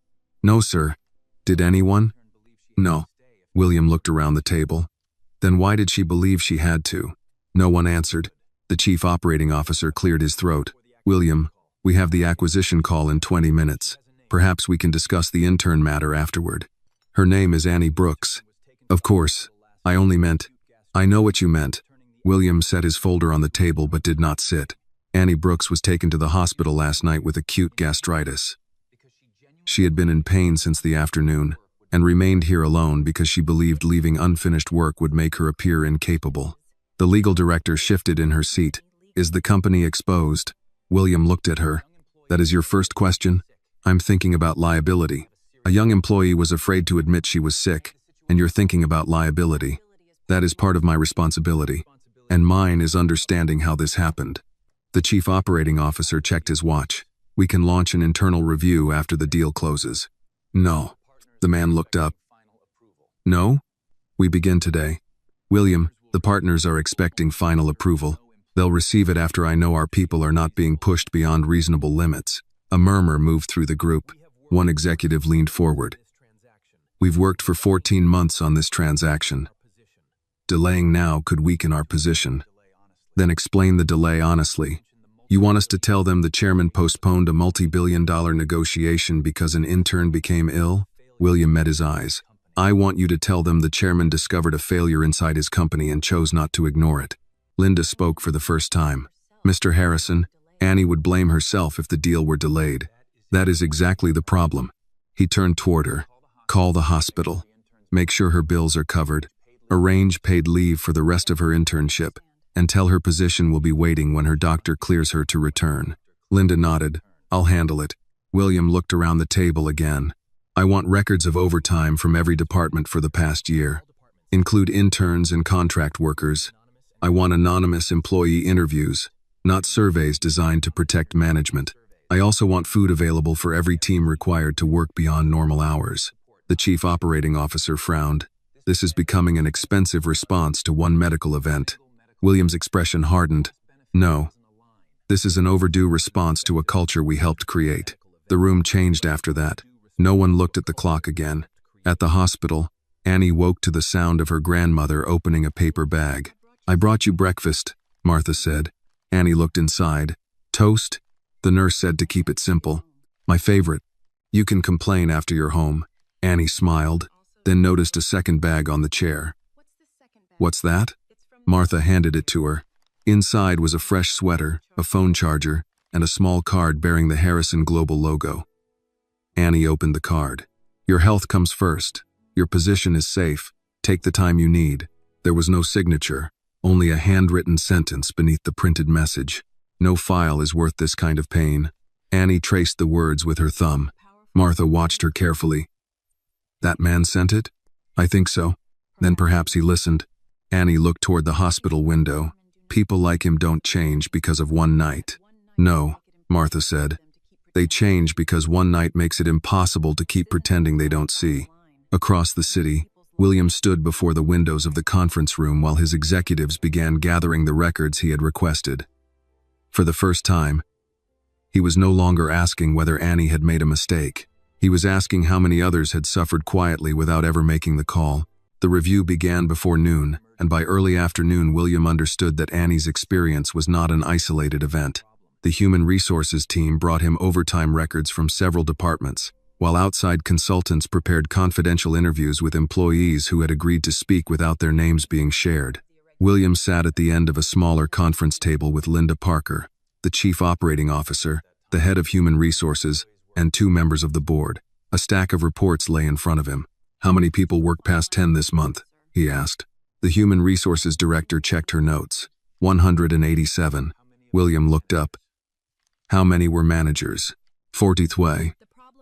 "No, sir." "Did anyone?" "No." William looked around the table. "Then why did she believe she had to?" No one answered. The chief operating officer cleared his throat. "William, we have the acquisition call in 20 minutes. Perhaps we can discuss the intern matter afterward." "Her name is Annie Brooks." "Of course. I only meant—" "I know what you meant." William set his folder on the table but did not sit. "Annie Brooks was taken to the hospital last night with acute gastritis. She had been in pain since the afternoon and remained here alone because she believed leaving unfinished work would make her appear incapable." The legal director shifted in her seat. "Is the company exposed?" William looked at her. "That is your first question?" "I'm thinking about liability. A young employee was afraid to admit she was sick, and you're thinking about liability. That is part of my responsibility, and mine is understanding how this happened." The chief operating officer checked his watch. "We can launch an internal review after the deal closes." "No." The man looked up. "No? We begin today." "William, the partners are expecting final approval. They'll receive it after I know our people are not being pushed beyond reasonable limits." A murmur moved through the group. One executive leaned forward. "We've worked for 14 months on this transaction. Delaying now could weaken our position." "Then explain the delay honestly. You want us to tell them the chairman postponed a multi-billion-dollar negotiation because an intern became ill?" William met his eyes. "I want you to tell them the chairman discovered a failure inside his company and chose not to ignore it." Linda spoke for the first time. "Mr. Harrison, Annie would blame herself if the deal were delayed. That is exactly the problem." He turned toward her. "Call the hospital. Make sure her bills are covered. Arrange paid leave for the rest of her internship, and tell her position will be waiting when her doctor clears her to return." Linda nodded. "I'll handle it." William looked around the table again. "I want records of overtime from every department for the past year. Include interns and contract workers. I want anonymous employee interviews, not surveys designed to protect management. I also want food available for every team required to work beyond normal hours." The chief operating officer frowned. "This is becoming an expensive response to one medical event." William's expression hardened. "No. This is an overdue response to a culture we helped create." The room changed after that. No one looked at the clock again. At the hospital, Annie woke to the sound of her grandmother opening a paper bag. "I brought you breakfast," Martha said. Annie looked inside. "Toast?" The nurse said to keep it simple. "My favorite. You can complain after you're home." Annie smiled, then noticed a second bag on the chair. "What's that?" Martha handed it to her. Inside was a fresh sweater, a phone charger, and a small card bearing the Harrison Global logo. Annie opened the card. "Your health comes first. Your position is safe. Take the time you need." There was no signature, only a handwritten sentence beneath the printed message. "No file is worth this kind of pain." Annie traced the words with her thumb. Martha watched her carefully. "That man sent it?" "I think so." "Then perhaps he listened." Annie looked toward the hospital window. "People like him don't change because of one night." "No," Martha said. "They change because one night makes it impossible to keep pretending they don't see." Across the city, William stood before the windows of the conference room while his executives began gathering the records he had requested. For the first time, he was no longer asking whether Annie had made a mistake. He was asking how many others had suffered quietly without ever making the call. The review began before noon, and by early afternoon William understood that Annie's experience was not an isolated event. The human resources team brought him overtime records from several departments, while outside consultants prepared confidential interviews with employees who had agreed to speak without their names being shared. William sat at the end of a smaller conference table with Linda Parker, the chief operating officer, the head of human resources, and 2 members of the board. A stack of reports lay in front of him. "How many people worked past 10 this month?" he asked. The human resources director checked her notes. 187. William looked up. "How many were managers?" 43.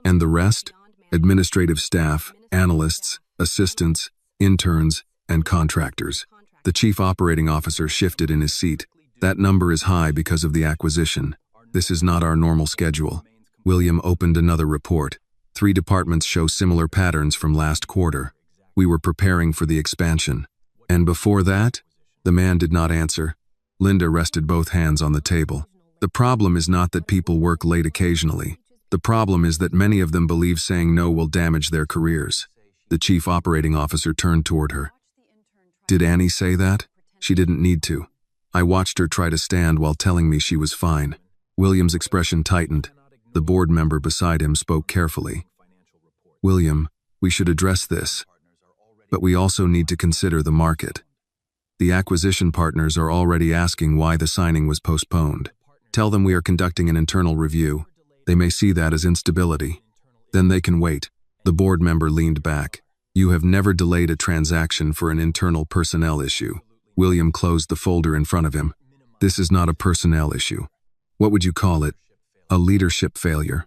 "And the rest?" "Administrative staff, analysts, assistants, interns, and contractors." The chief operating officer shifted in his seat. "That number is high because of the acquisition. This is not our normal schedule." William opened another report. 3 departments show similar patterns from last quarter. "We were preparing for the expansion." "And before that?" The man did not answer. Linda rested both hands on the table. "The problem is not that people work late occasionally. The problem is that many of them believe saying no will damage their careers." The chief operating officer turned toward her. "Did Annie say that?" "She didn't need to. I watched her try to stand while telling me she was fine." William's expression tightened. The board member beside him spoke carefully. "William, we should address this. But we also need to consider the market. The acquisition partners are already asking why the signing was postponed. Tell them we are conducting an internal review. They may see that as instability. Then they can wait." The board member leaned back. "You have never delayed a transaction for an internal personnel issue." William closed the folder in front of him. "This is not a personnel issue. What would you call it? A leadership failure."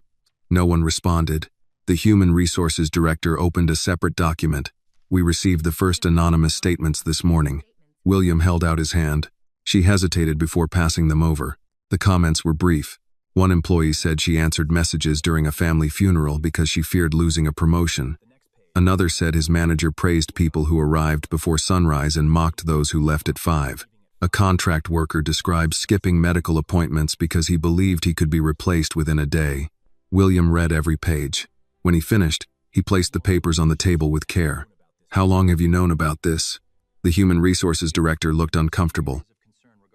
No one responded. The human resources director opened a separate document. "We received the first anonymous statements this morning." William held out his hand. She hesitated before passing them over. The comments were brief. One employee said she answered messages during a family funeral because she feared losing a promotion. Another said his manager praised people who arrived before sunrise and mocked those who left at 5. A contract worker described skipping medical appointments because he believed he could be replaced within a day. William read every page. When he finished, he placed the papers on the table with care. "How long have you known about this?" The human resources director looked uncomfortable.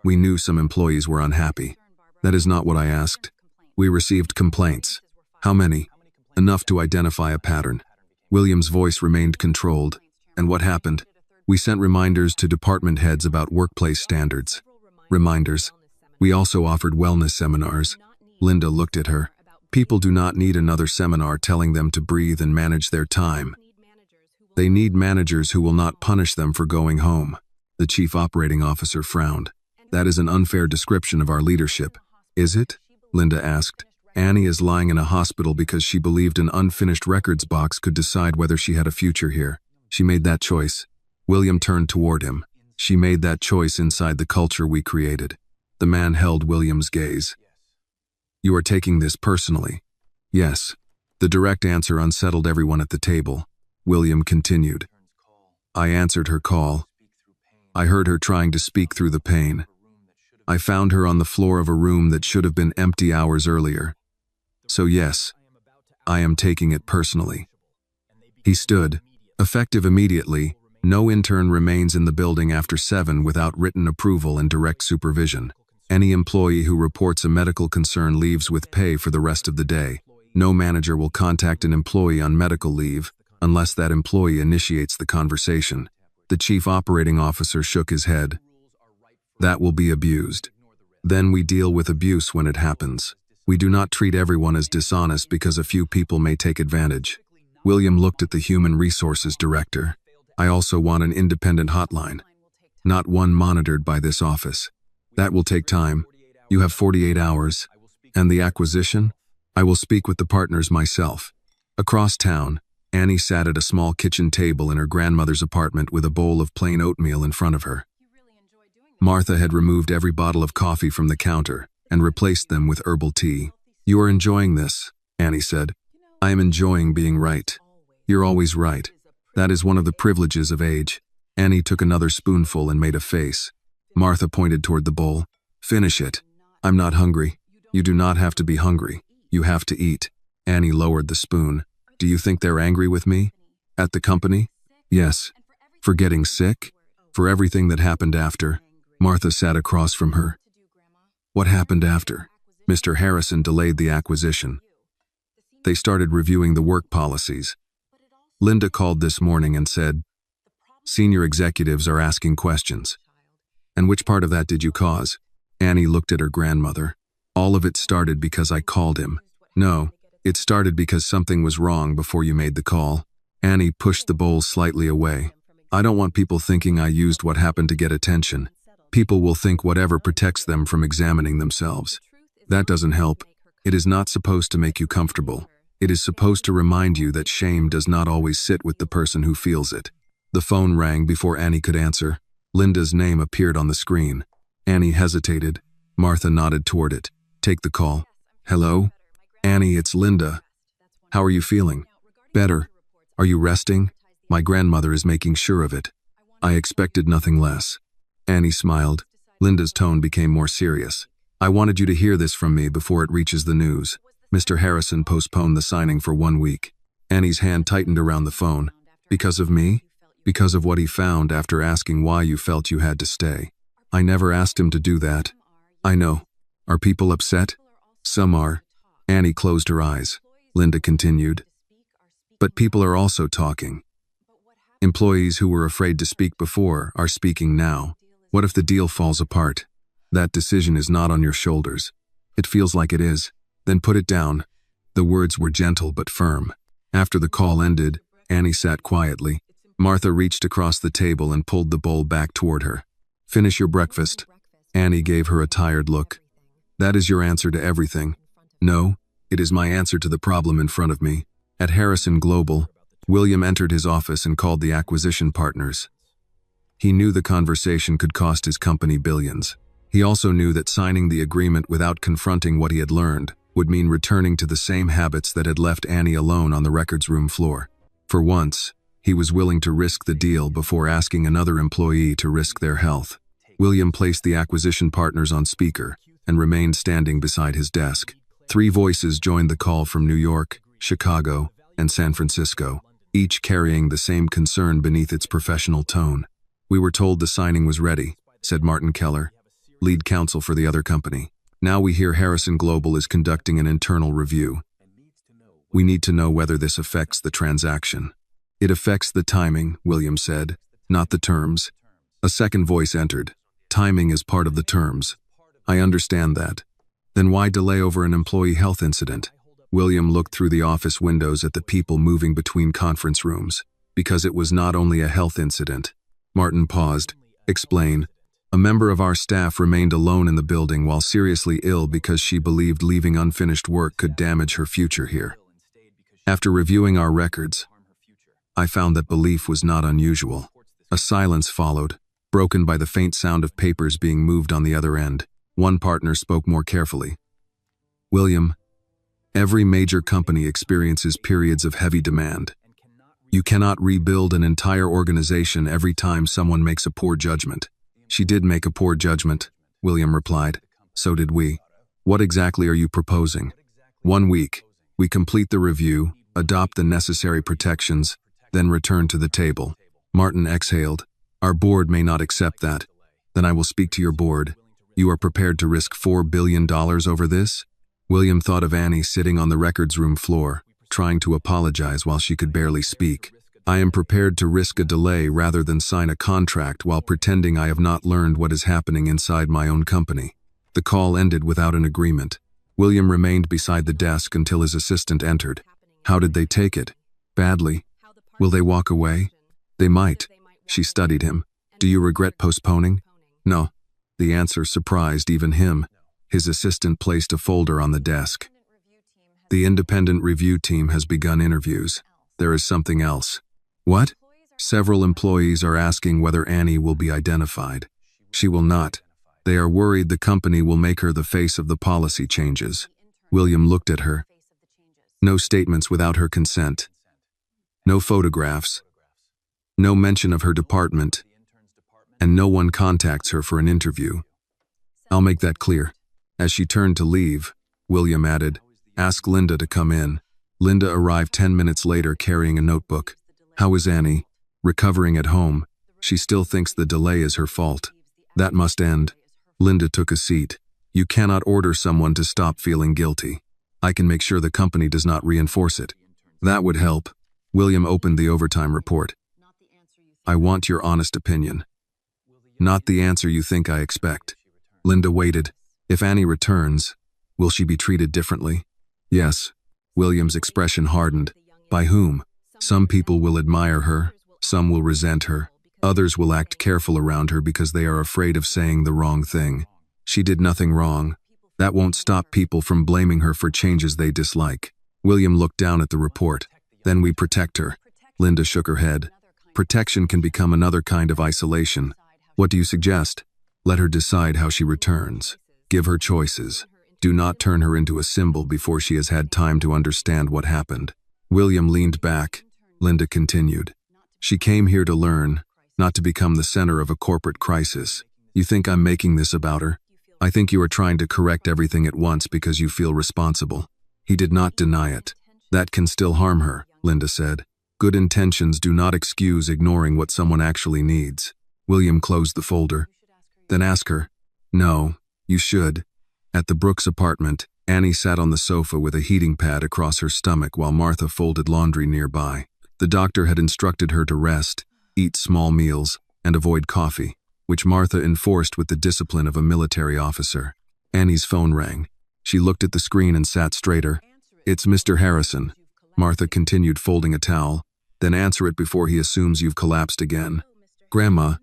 "We knew some employees were unhappy." "That is not what I asked." "We received complaints." "How many?" "Enough to identify a pattern." William's voice remained controlled. "And what happened?" "We sent reminders to department heads about workplace standards." "Reminders?" "We also offered wellness seminars." Linda looked at her. "People do not need another seminar telling them to breathe and manage their time. They need managers who will not punish them for going home." The chief operating officer frowned. "That is an unfair description of our leadership." "Is it?" Linda asked. "Annie is lying in a hospital because she believed an unfinished records box could decide whether she had a future here. She made that choice." William turned toward him. "She made that choice inside the culture we created." The man held William's gaze. "You are taking this personally." "Yes." The direct answer unsettled everyone at the table. William continued. "I answered her call. I heard her trying to speak through the pain. I found her on the floor of a room that should have been empty hours earlier. So yes, I am taking it personally." He stood. "Effective immediately, no intern remains in the building after 7 without written approval and direct supervision. Any employee who reports a medical concern leaves with pay for the rest of the day. No manager will contact an employee on medical leave unless that employee initiates the conversation." The chief operating officer shook his head. "That will be abused. Then we deal with abuse when it happens. We do not treat everyone as dishonest because a few people may take advantage." William looked at the human resources director. "I also want an independent hotline. Not one monitored by this office. That will take time. You have 48 hours. And the acquisition? I will speak with the partners myself." Across town, Annie sat at a small kitchen table in her grandmother's apartment with a bowl of plain oatmeal in front of her. Martha had removed every bottle of coffee from the counter and replaced them with herbal tea. "You are enjoying this," Annie said. "I am enjoying being right." "You're always right. That is one of the privileges of age." Annie took another spoonful and made a face. Martha pointed toward the bowl. "Finish it. I'm not hungry." "You do not have to be hungry. You have to eat." Annie lowered the spoon. "Do you think they're angry with me? At the company?" "Yes." "For getting sick? For everything that happened after?" Martha sat across from her. "What happened after?" Mr. Harrison delayed the acquisition. They started reviewing the work policies. Linda called this morning and said, "Senior executives are asking questions." "And which part of that did you cause?" Annie looked at her grandmother. "All of it started because I called him." "No, it started because something was wrong before you made the call." Annie pushed the bowl slightly away. "I don't want people thinking I used what happened to get attention. People will think whatever protects them from examining themselves. That doesn't help. It is not supposed to make you comfortable. It is supposed to remind you that shame does not always sit with the person who feels it." The phone rang before Annie could answer. Linda's name appeared on the screen. Annie hesitated. Martha nodded toward it. "Take the call." "Hello? Annie, it's Linda. How are you feeling?" "Better. Are you resting?" "My grandmother is making sure of it." "I expected nothing less." Annie smiled. Linda's tone became more serious. "I wanted you to hear this from me before it reaches the news. Mr. Harrison postponed the signing for 1 week. Annie's hand tightened around the phone. "Because of me?" "Because of what he found after asking why you felt you had to stay." "I never asked him to do that." "I know. Are people upset?" "Some are." Annie closed her eyes. Linda continued. "But people are also talking. Employees who were afraid to speak before are speaking now. What if the deal falls apart? That decision is not on your shoulders." "It feels like it is." "Then put it down." The words were gentle but firm. After the call ended, Annie sat quietly. Martha reached across the table and pulled the bowl back toward her. "Finish your breakfast." Annie gave her a tired look. "That is your answer to everything." "No, it is my answer to the problem in front of me." At Harrison Global, William entered his office and called the acquisition partners. He knew the conversation could cost his company billions. He also knew that signing the agreement without confronting what he had learned would mean returning to the same habits that had left Annie alone on the records room floor. For once, he was willing to risk the deal before asking another employee to risk their health. William placed the acquisition partners on speaker and remained standing beside his desk. 3 voices joined the call from New York, Chicago, and San Francisco, each carrying the same concern beneath its professional tone. "We were told the signing was ready," said Martin Keller, lead counsel for the other company. "Now we hear Harrison Global is conducting an internal review. We need to know whether this affects the transaction." "It affects the timing," William said, "not the terms." A second voice entered. "Timing is part of the terms." "I understand that." "Then why delay over an employee health incident?" William looked through the office windows at the people moving between conference rooms. "Because it was not only a health incident." Martin paused. "Explain." "A member of our staff remained alone in the building while seriously ill because she believed leaving unfinished work could damage her future here. After reviewing our records, I found that belief was not unusual." A silence followed, broken by the faint sound of papers being moved on the other end. One partner spoke more carefully. "William, every major company experiences periods of heavy demand. You cannot rebuild an entire organization every time someone makes a poor judgment." "She did make a poor judgment," William replied. "So did we." "What exactly are you proposing?" 1 week. We complete the review, adopt the necessary protections, then return to the table." Martin exhaled. "Our board may not accept that." "Then I will speak to your board. You are prepared to risk $4 billion over this?" William thought of Annie sitting on the records room floor, trying to apologize while she could barely speak. "I am prepared to risk a delay rather than sign a contract while pretending I have not learned what is happening inside my own company." The call ended without an agreement. William remained beside the desk until his assistant entered. "How did they take it?" "Badly." "Will they walk away?" "They might." She studied him. "Do you regret postponing?" "No." The answer surprised even him. His assistant placed a folder on the desk. "The independent review team has begun interviews. There is something else." "What?" "Several employees are asking whether Annie will be identified." "She will not. They are worried the company will make her the face of the policy changes." William looked at her. "No statements without her consent. No photographs. No mention of her department. And no one contacts her for an interview. I'll make that clear." As she turned to leave, William added, "Ask Linda to come in." Linda arrived 10 minutes later carrying a notebook. "How is Annie?" "Recovering at home. She still thinks the delay is her fault." "That must end." Linda took a seat. You cannot order someone to stop feeling guilty. I can make sure the company does not reinforce it. That would help. William opened the overtime report. I want your honest opinion. Not the answer you think I expect. Linda waited. If Annie returns, will she be treated differently? Yes. William's expression hardened. By whom? Some people will admire her, some will resent her, others will act careful around her because they are afraid of saying the wrong thing. She did nothing wrong. That won't stop people from blaming her for changes they dislike. William looked down at the report. Then we protect her. Linda shook her head. Protection can become another kind of isolation. What do you suggest? Let her decide how she returns. Give her choices. Do not turn her into a symbol before she has had time to understand what happened. William leaned back. Linda continued. She came here to learn, not to become the center of a corporate crisis. You think I'm making this about her? I think you are trying to correct everything at once because you feel responsible. He did not deny it. That can still harm her, Linda said. Good intentions do not excuse ignoring what someone actually needs. William closed the folder. Then ask her. No, you should. At the Brooks apartment, Annie sat on the sofa with a heating pad across her stomach while Martha folded laundry nearby. The doctor had instructed her to rest, eat small meals, and avoid coffee, which Martha enforced with the discipline of a military officer. Annie's phone rang. She looked at the screen and sat straighter. It's Mr. Harrison. Martha continued folding a towel. Then answer it before he assumes you've collapsed again. Grandma,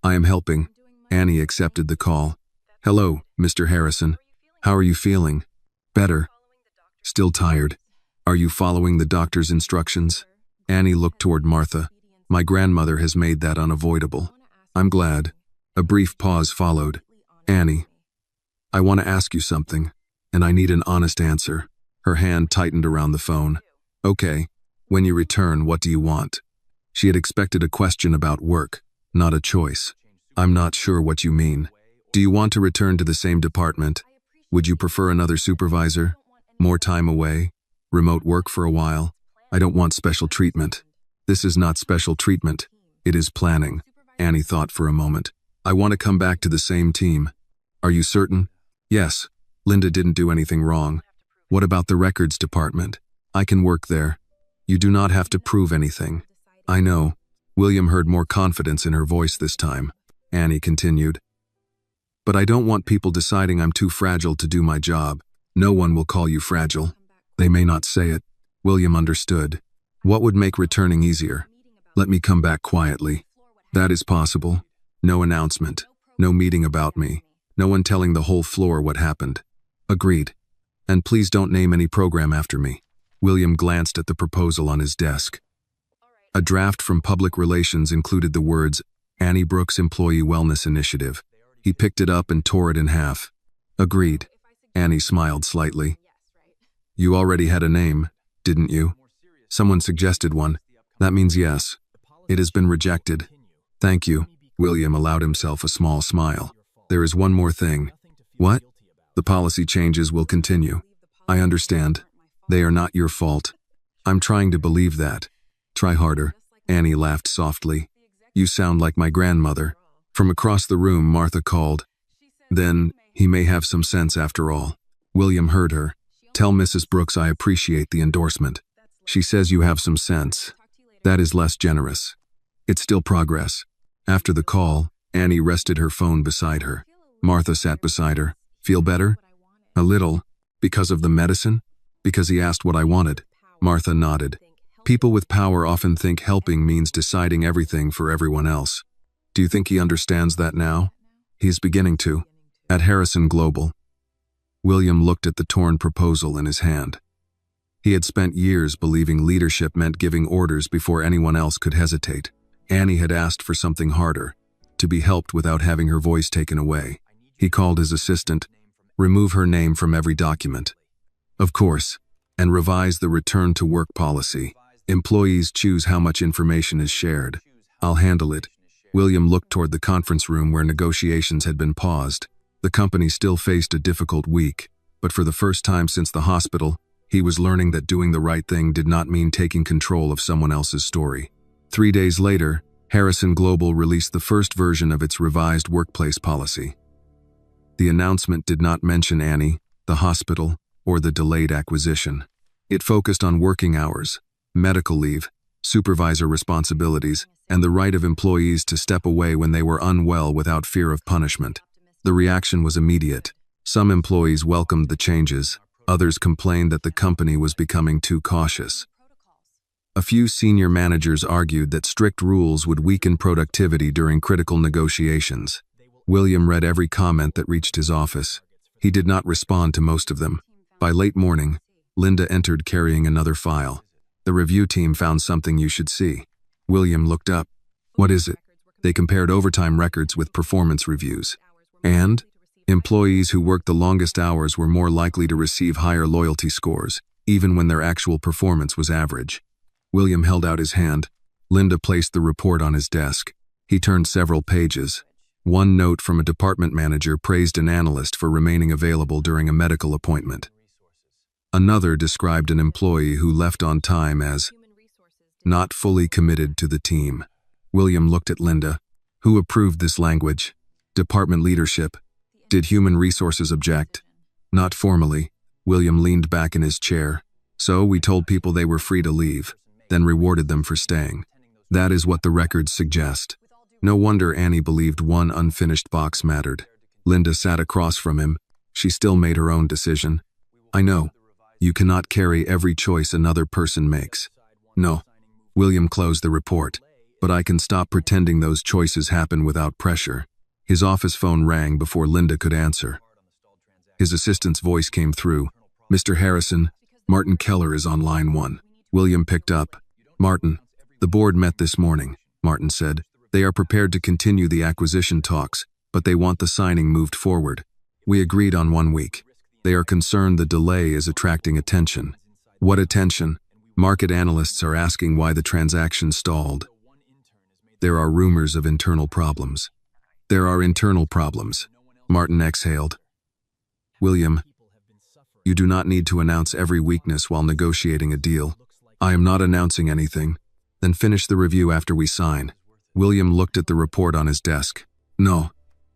I am helping. Annie accepted the call. Hello, Mr. Harrison. How are you feeling? Better. Still tired. Are you following the doctor's instructions? Annie looked toward Martha. My grandmother has made that unavoidable. I'm glad. A brief pause followed. Annie, I want to ask you something, and I need an honest answer. Her hand tightened around the phone. Okay. When you return, what do you want? She had expected a question about work, not a choice. I'm not sure what you mean. Do you want to return to the same department? Would you prefer another supervisor? More time away? Remote work for a while? I don't want special treatment. This is not special treatment. It is planning. Annie thought for a moment. I want to come back to the same team. Are you certain? Yes. Linda didn't do anything wrong. What about the records department? I can work there. You do not have to prove anything. I know. William heard more confidence in her voice this time. Annie continued. But I don't want people deciding I'm too fragile to do my job. No one will call you fragile. They may not say it. William understood. What would make returning easier? Let me come back quietly. That is possible. No announcement. No meeting about me. No one telling the whole floor what happened. Agreed. And please don't name any program after me. William glanced at the proposal on his desk. A draft from Public Relations included the words, Annie Brooks Employee Wellness Initiative. He picked it up and tore it in half. Agreed. Annie smiled slightly. You already had a name, didn't you? Someone suggested one. That means yes. It has been rejected. Thank you. William allowed himself a small smile. There is one more thing. What? The policy changes will continue. I understand. They are not your fault. I'm trying to believe that. Try harder. Annie laughed softly. You sound like my grandmother. From across the room, Martha called. Then, he may have some sense after all. William heard her. Tell Mrs. Brooks I appreciate the endorsement. She says you have some sense. That is less generous. It's still progress. After the call, Annie rested her phone beside her. Martha sat beside her. Feel better? A little. Because of the medicine? Because he asked what I wanted. Martha nodded. People with power often think helping means deciding everything for everyone else. Do you think he understands that now? He's beginning to. At Harrison Global. William looked at the torn proposal in his hand. He had spent years believing leadership meant giving orders before anyone else could hesitate. Annie had asked for something harder, to be helped without having her voice taken away. He called his assistant, remove her name from every document. Of course, and revise the return to work policy. Employees choose how much information is shared. I'll handle it. William looked toward the conference room where negotiations had been paused. The company still faced a difficult week, but for the first time since the hospital, he was learning that doing the right thing did not mean taking control of someone else's story. 3 days later, Harrison Global released the first version of its revised workplace policy. The announcement did not mention Annie, the hospital, or the delayed acquisition. It focused on working hours, medical leave, supervisor responsibilities, and the right of employees to step away when they were unwell without fear of punishment. The reaction was immediate. Some employees welcomed the changes, others complained that the company was becoming too cautious. A few senior managers argued that strict rules would weaken productivity during critical negotiations. William read every comment that reached his office. He did not respond to most of them. By late morning, Linda entered carrying another file. The review team found something you should see. William looked up. What is it? They compared overtime records with performance reviews. And employees who worked the longest hours were more likely to receive higher loyalty scores, even when their actual performance was average. William held out his hand. Linda placed the report on his desk. He turned several pages. One note from a department manager praised an analyst for remaining available during a medical appointment. Another described an employee who left on time as not fully committed to the team. William looked at Linda. Who approved this language? Department leadership. Did human resources object? Not formally. William leaned back in his chair. So we told people they were free to leave, then rewarded them for staying. That is what the records suggest. No wonder Annie believed one unfinished box mattered. Linda sat across from him. She still made her own decision. I know. You cannot carry every choice another person makes. No. William closed the report. But I can stop pretending those choices happen without pressure. His office phone rang before Linda could answer. His assistant's voice came through. Mr. Harrison, Martin Keller is on line 1. William picked up. Martin, the board met this morning, Martin said. They are prepared to continue the acquisition talks, but they want the signing moved forward. We agreed on 1 week. They are concerned the delay is attracting attention. What attention? Market analysts are asking why the transaction stalled. There are rumors of internal problems. There are internal problems. Martin exhaled. William, you do not need to announce every weakness while negotiating a deal. I am not announcing anything. Then finish the review after we sign. William looked at the report on his desk. No,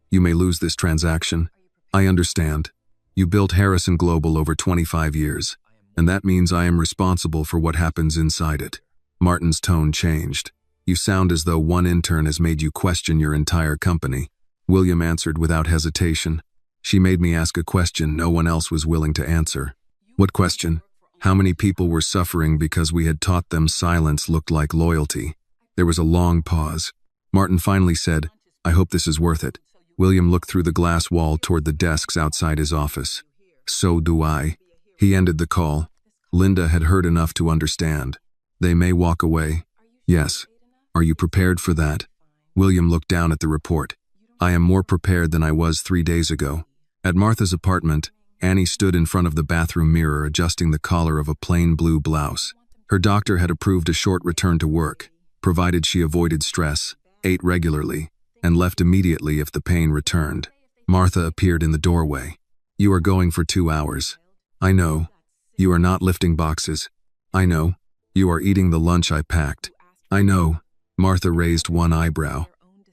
you may lose this transaction. I understand. You built Harrison Global over 25 years, and that means I am responsible for what happens inside it. Martin's tone changed. You sound as though one intern has made you question your entire company. William answered without hesitation. She made me ask a question no one else was willing to answer. What question? How many people were suffering because we had taught them silence looked like loyalty? There was a long pause. Martin finally said, I hope this is worth it. William looked through the glass wall toward the desks outside his office. So do I. He ended the call. Linda had heard enough to understand. They may walk away. Yes. Are you prepared for that? William looked down at the report. I am more prepared than I was 3 days ago. At Martha's apartment, Annie stood in front of the bathroom mirror adjusting the collar of a plain blue blouse. Her doctor had approved a short return to work, provided she avoided stress, ate regularly, and left immediately if the pain returned. Martha appeared in the doorway. You are going for 2 hours. I know. You are not lifting boxes. I know. You are eating the lunch I packed. I know. Martha raised one eyebrow.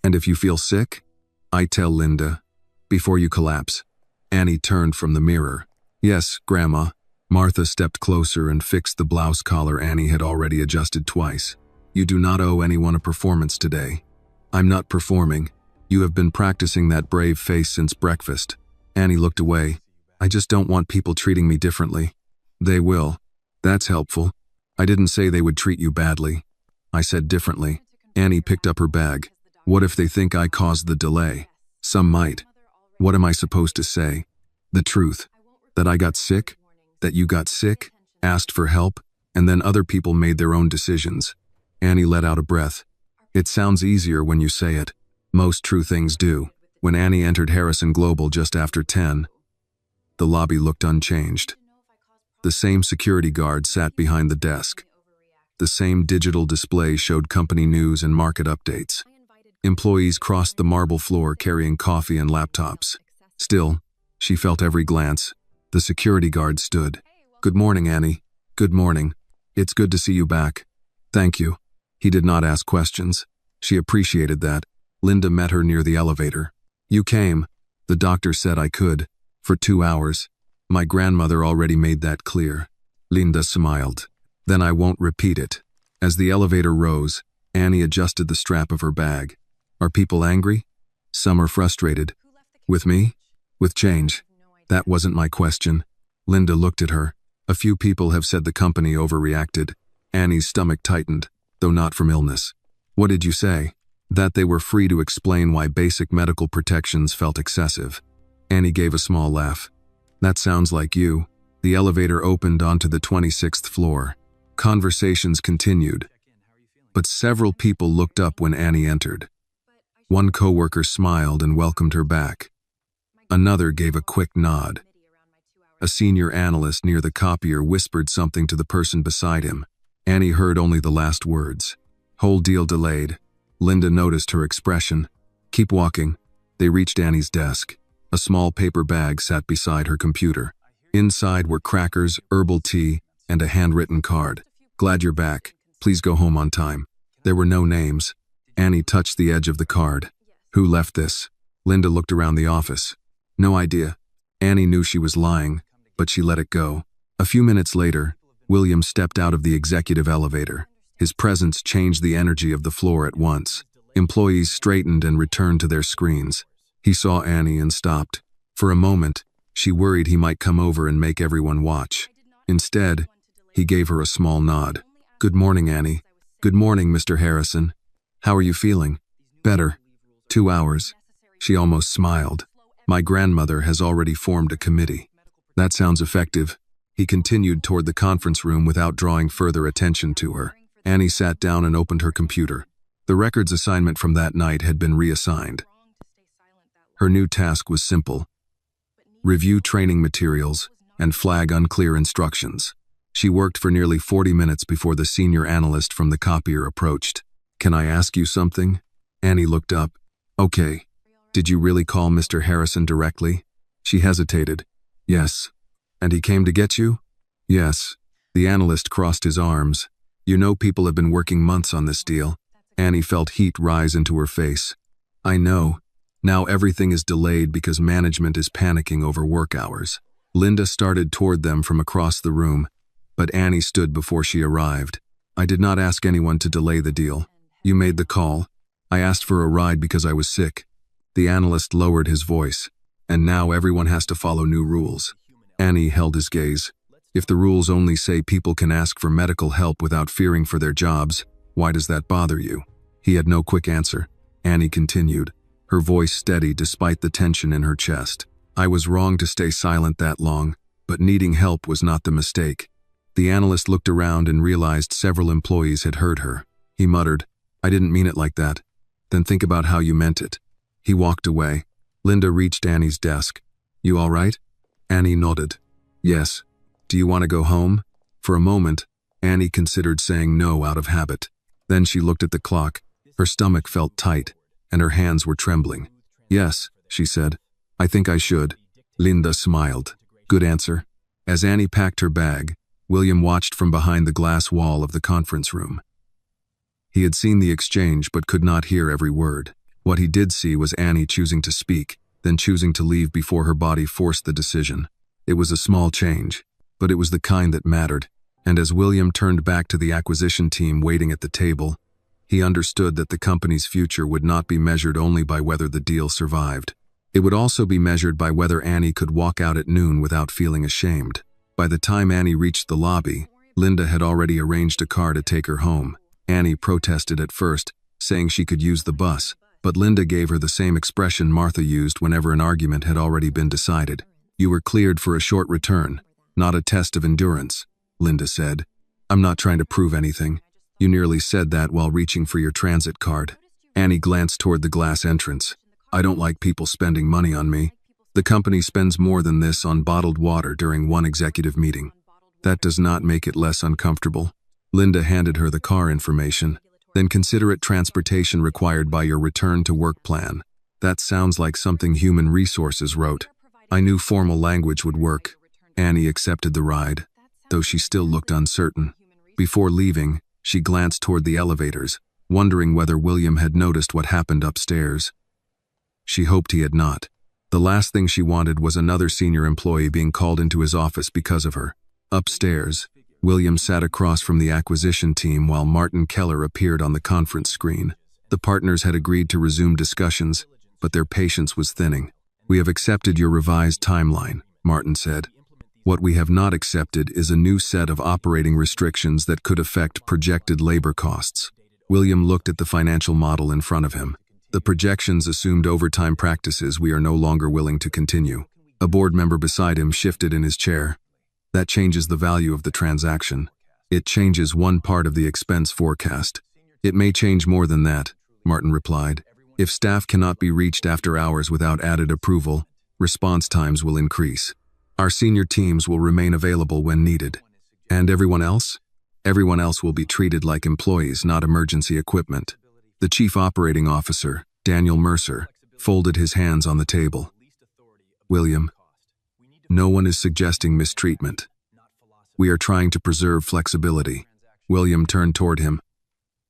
And if you feel sick? I tell Linda. Before you collapse. Annie turned from the mirror. Yes, Grandma. Martha stepped closer and fixed the blouse collar Annie had already adjusted twice. You do not owe anyone a performance today. I'm not performing. You have been practicing that brave face since breakfast. Annie looked away. I just don't want people treating me differently. They will. That's helpful. I didn't say they would treat you badly. I said differently. Annie picked up her bag. What if they think I caused the delay? Some might. What am I supposed to say? The truth. That I got sick? That you got sick? Asked for help? And then other people made their own decisions. Annie let out a breath. It sounds easier when you say it. Most true things do. When Annie entered Harrison Global just after 10, the lobby looked unchanged. The same security guard sat behind the desk. The same digital display showed company news and market updates. Employees crossed the marble floor carrying coffee and laptops. Still, she felt every glance. The security guard stood. Good morning, Annie. Good morning. It's good to see you back. Thank you. He did not ask questions. She appreciated that. Linda met her near the elevator. You came. The doctor said I could, for 2 hours. My grandmother already made that clear. Linda smiled. Then I won't repeat it. As the elevator rose, Annie adjusted the strap of her bag. Are people angry? Some are frustrated. With me? With change? That wasn't my question. Linda looked at her. A few people have said the company overreacted. Annie's stomach tightened, though not from illness. What did you say? That they were free to explain why basic medical protections felt excessive. Annie gave a small laugh. That sounds like you. The elevator opened onto the 26th floor. Conversations continued, but several people looked up when Annie entered. One coworker smiled and welcomed her back. Another gave a quick nod. A senior analyst near the copier whispered something to the person beside him. Annie heard only the last words. Whole deal delayed. Linda noticed her expression. Keep walking. They reached Annie's desk. A small paper bag sat beside her computer. Inside were crackers, herbal tea, and a handwritten card. Glad you're back. Please go home on time. There were no names. Annie touched the edge of the card. Who left this? Linda looked around the office. No idea. Annie knew she was lying, but she let it go. A few minutes later, William stepped out of the executive elevator. His presence changed the energy of the floor at once. Employees straightened and returned to their screens. He saw Annie and stopped. For a moment, she worried he might come over and make everyone watch. Instead, he gave her a small nod. Good morning, Annie. Good morning, Mr. Harrison. How are you feeling? Better. 2 hours. She almost smiled. My grandmother has already formed a committee. That sounds effective. He continued toward the conference room without drawing further attention to her. Annie sat down and opened her computer. The records assignment from that night had been reassigned. Her new task was simple. Review training materials and flag unclear instructions. She worked for nearly 40 minutes before the senior analyst from the copier approached. Can I ask you something? Annie looked up. Okay. Did you really call Mr. Harrison directly? She hesitated. Yes. And he came to get you? Yes. The analyst crossed his arms. You know people have been working months on this deal. Annie felt heat rise into her face. I know. Now everything is delayed because management is panicking over work hours. Linda started toward them from across the room, but Annie stood before she arrived. I did not ask anyone to delay the deal. You made the call. I asked for a ride because I was sick. The analyst lowered his voice. And now everyone has to follow new rules. Annie held his gaze. If the rules only say people can ask for medical help without fearing for their jobs, why does that bother you? He had no quick answer. Annie continued, her voice steady despite the tension in her chest. I was wrong to stay silent that long, but needing help was not the mistake. The analyst looked around and realized several employees had heard her. He muttered, I didn't mean it like that. Then think about how you meant it. He walked away. Linda reached Annie's desk. You all right? Annie nodded. Yes. Do you want to go home? For a moment, Annie considered saying no out of habit. Then she looked at the clock. Her stomach felt tight, and her hands were trembling. Yes, she said. I think I should. Linda smiled. Good answer. As Annie packed her bag, William watched from behind the glass wall of the conference room. He had seen the exchange but could not hear every word. What he did see was Annie choosing to speak, then choosing to leave before her body forced the decision. It was a small change, but it was the kind that mattered, and as William turned back to the acquisition team waiting at the table, he understood that the company's future would not be measured only by whether the deal survived. It would also be measured by whether Annie could walk out at noon without feeling ashamed. By the time Annie reached the lobby, Linda had already arranged a car to take her home. Annie protested at first, saying she could use the bus, but Linda gave her the same expression Martha used whenever an argument had already been decided. You were cleared for a short return, not a test of endurance, Linda said. I'm not trying to prove anything. You nearly said that while reaching for your transit card. Annie glanced toward the glass entrance. I don't like people spending money on me. The company spends more than this on bottled water during one executive meeting. That does not make it less uncomfortable. Linda handed her the car information. Then consider it transportation required by your return to work plan. That sounds like something Human Resources wrote. I knew formal language would work. Annie accepted the ride, though she still looked uncertain. Before leaving, she glanced toward the elevators, wondering whether William had noticed what happened upstairs. She hoped he had not. The last thing she wanted was another senior employee being called into his office because of her. Upstairs, William sat across from the acquisition team while Martin Keller appeared on the conference screen. The partners had agreed to resume discussions, but their patience was thinning. "We have accepted your revised timeline," Martin said. "What we have not accepted is a new set of operating restrictions that could affect projected labor costs." William looked at the financial model in front of him. "The projections assumed overtime practices we are no longer willing to continue." A board member beside him shifted in his chair. "That changes the value of the transaction. It changes one part of the expense forecast." "It may change more than that," Martin replied. "If staff cannot be reached after hours without added approval, response times will increase. Our senior teams will remain available when needed." "And everyone else?" "Everyone else will be treated like employees, not emergency equipment." The chief operating officer, Daniel Mercer, folded his hands on the table. "William, no one is suggesting mistreatment. We are trying to preserve flexibility." William turned toward him.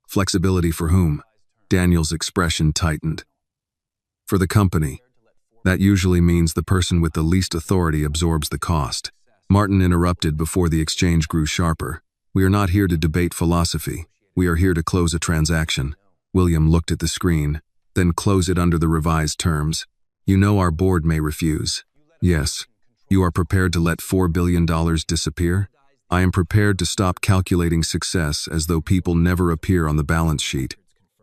"Flexibility for whom?" Daniel's expression tightened. "For the company. That usually means the person with the least authority absorbs the cost." Martin interrupted before the exchange grew sharper. "We are not here to debate philosophy. We are here to close a transaction." William looked at the screen, then close it under the revised terms. "You know our board may refuse." "Yes. You are prepared to let $4 billion disappear?" "I am prepared to stop calculating success as though people never appear on the balance sheet."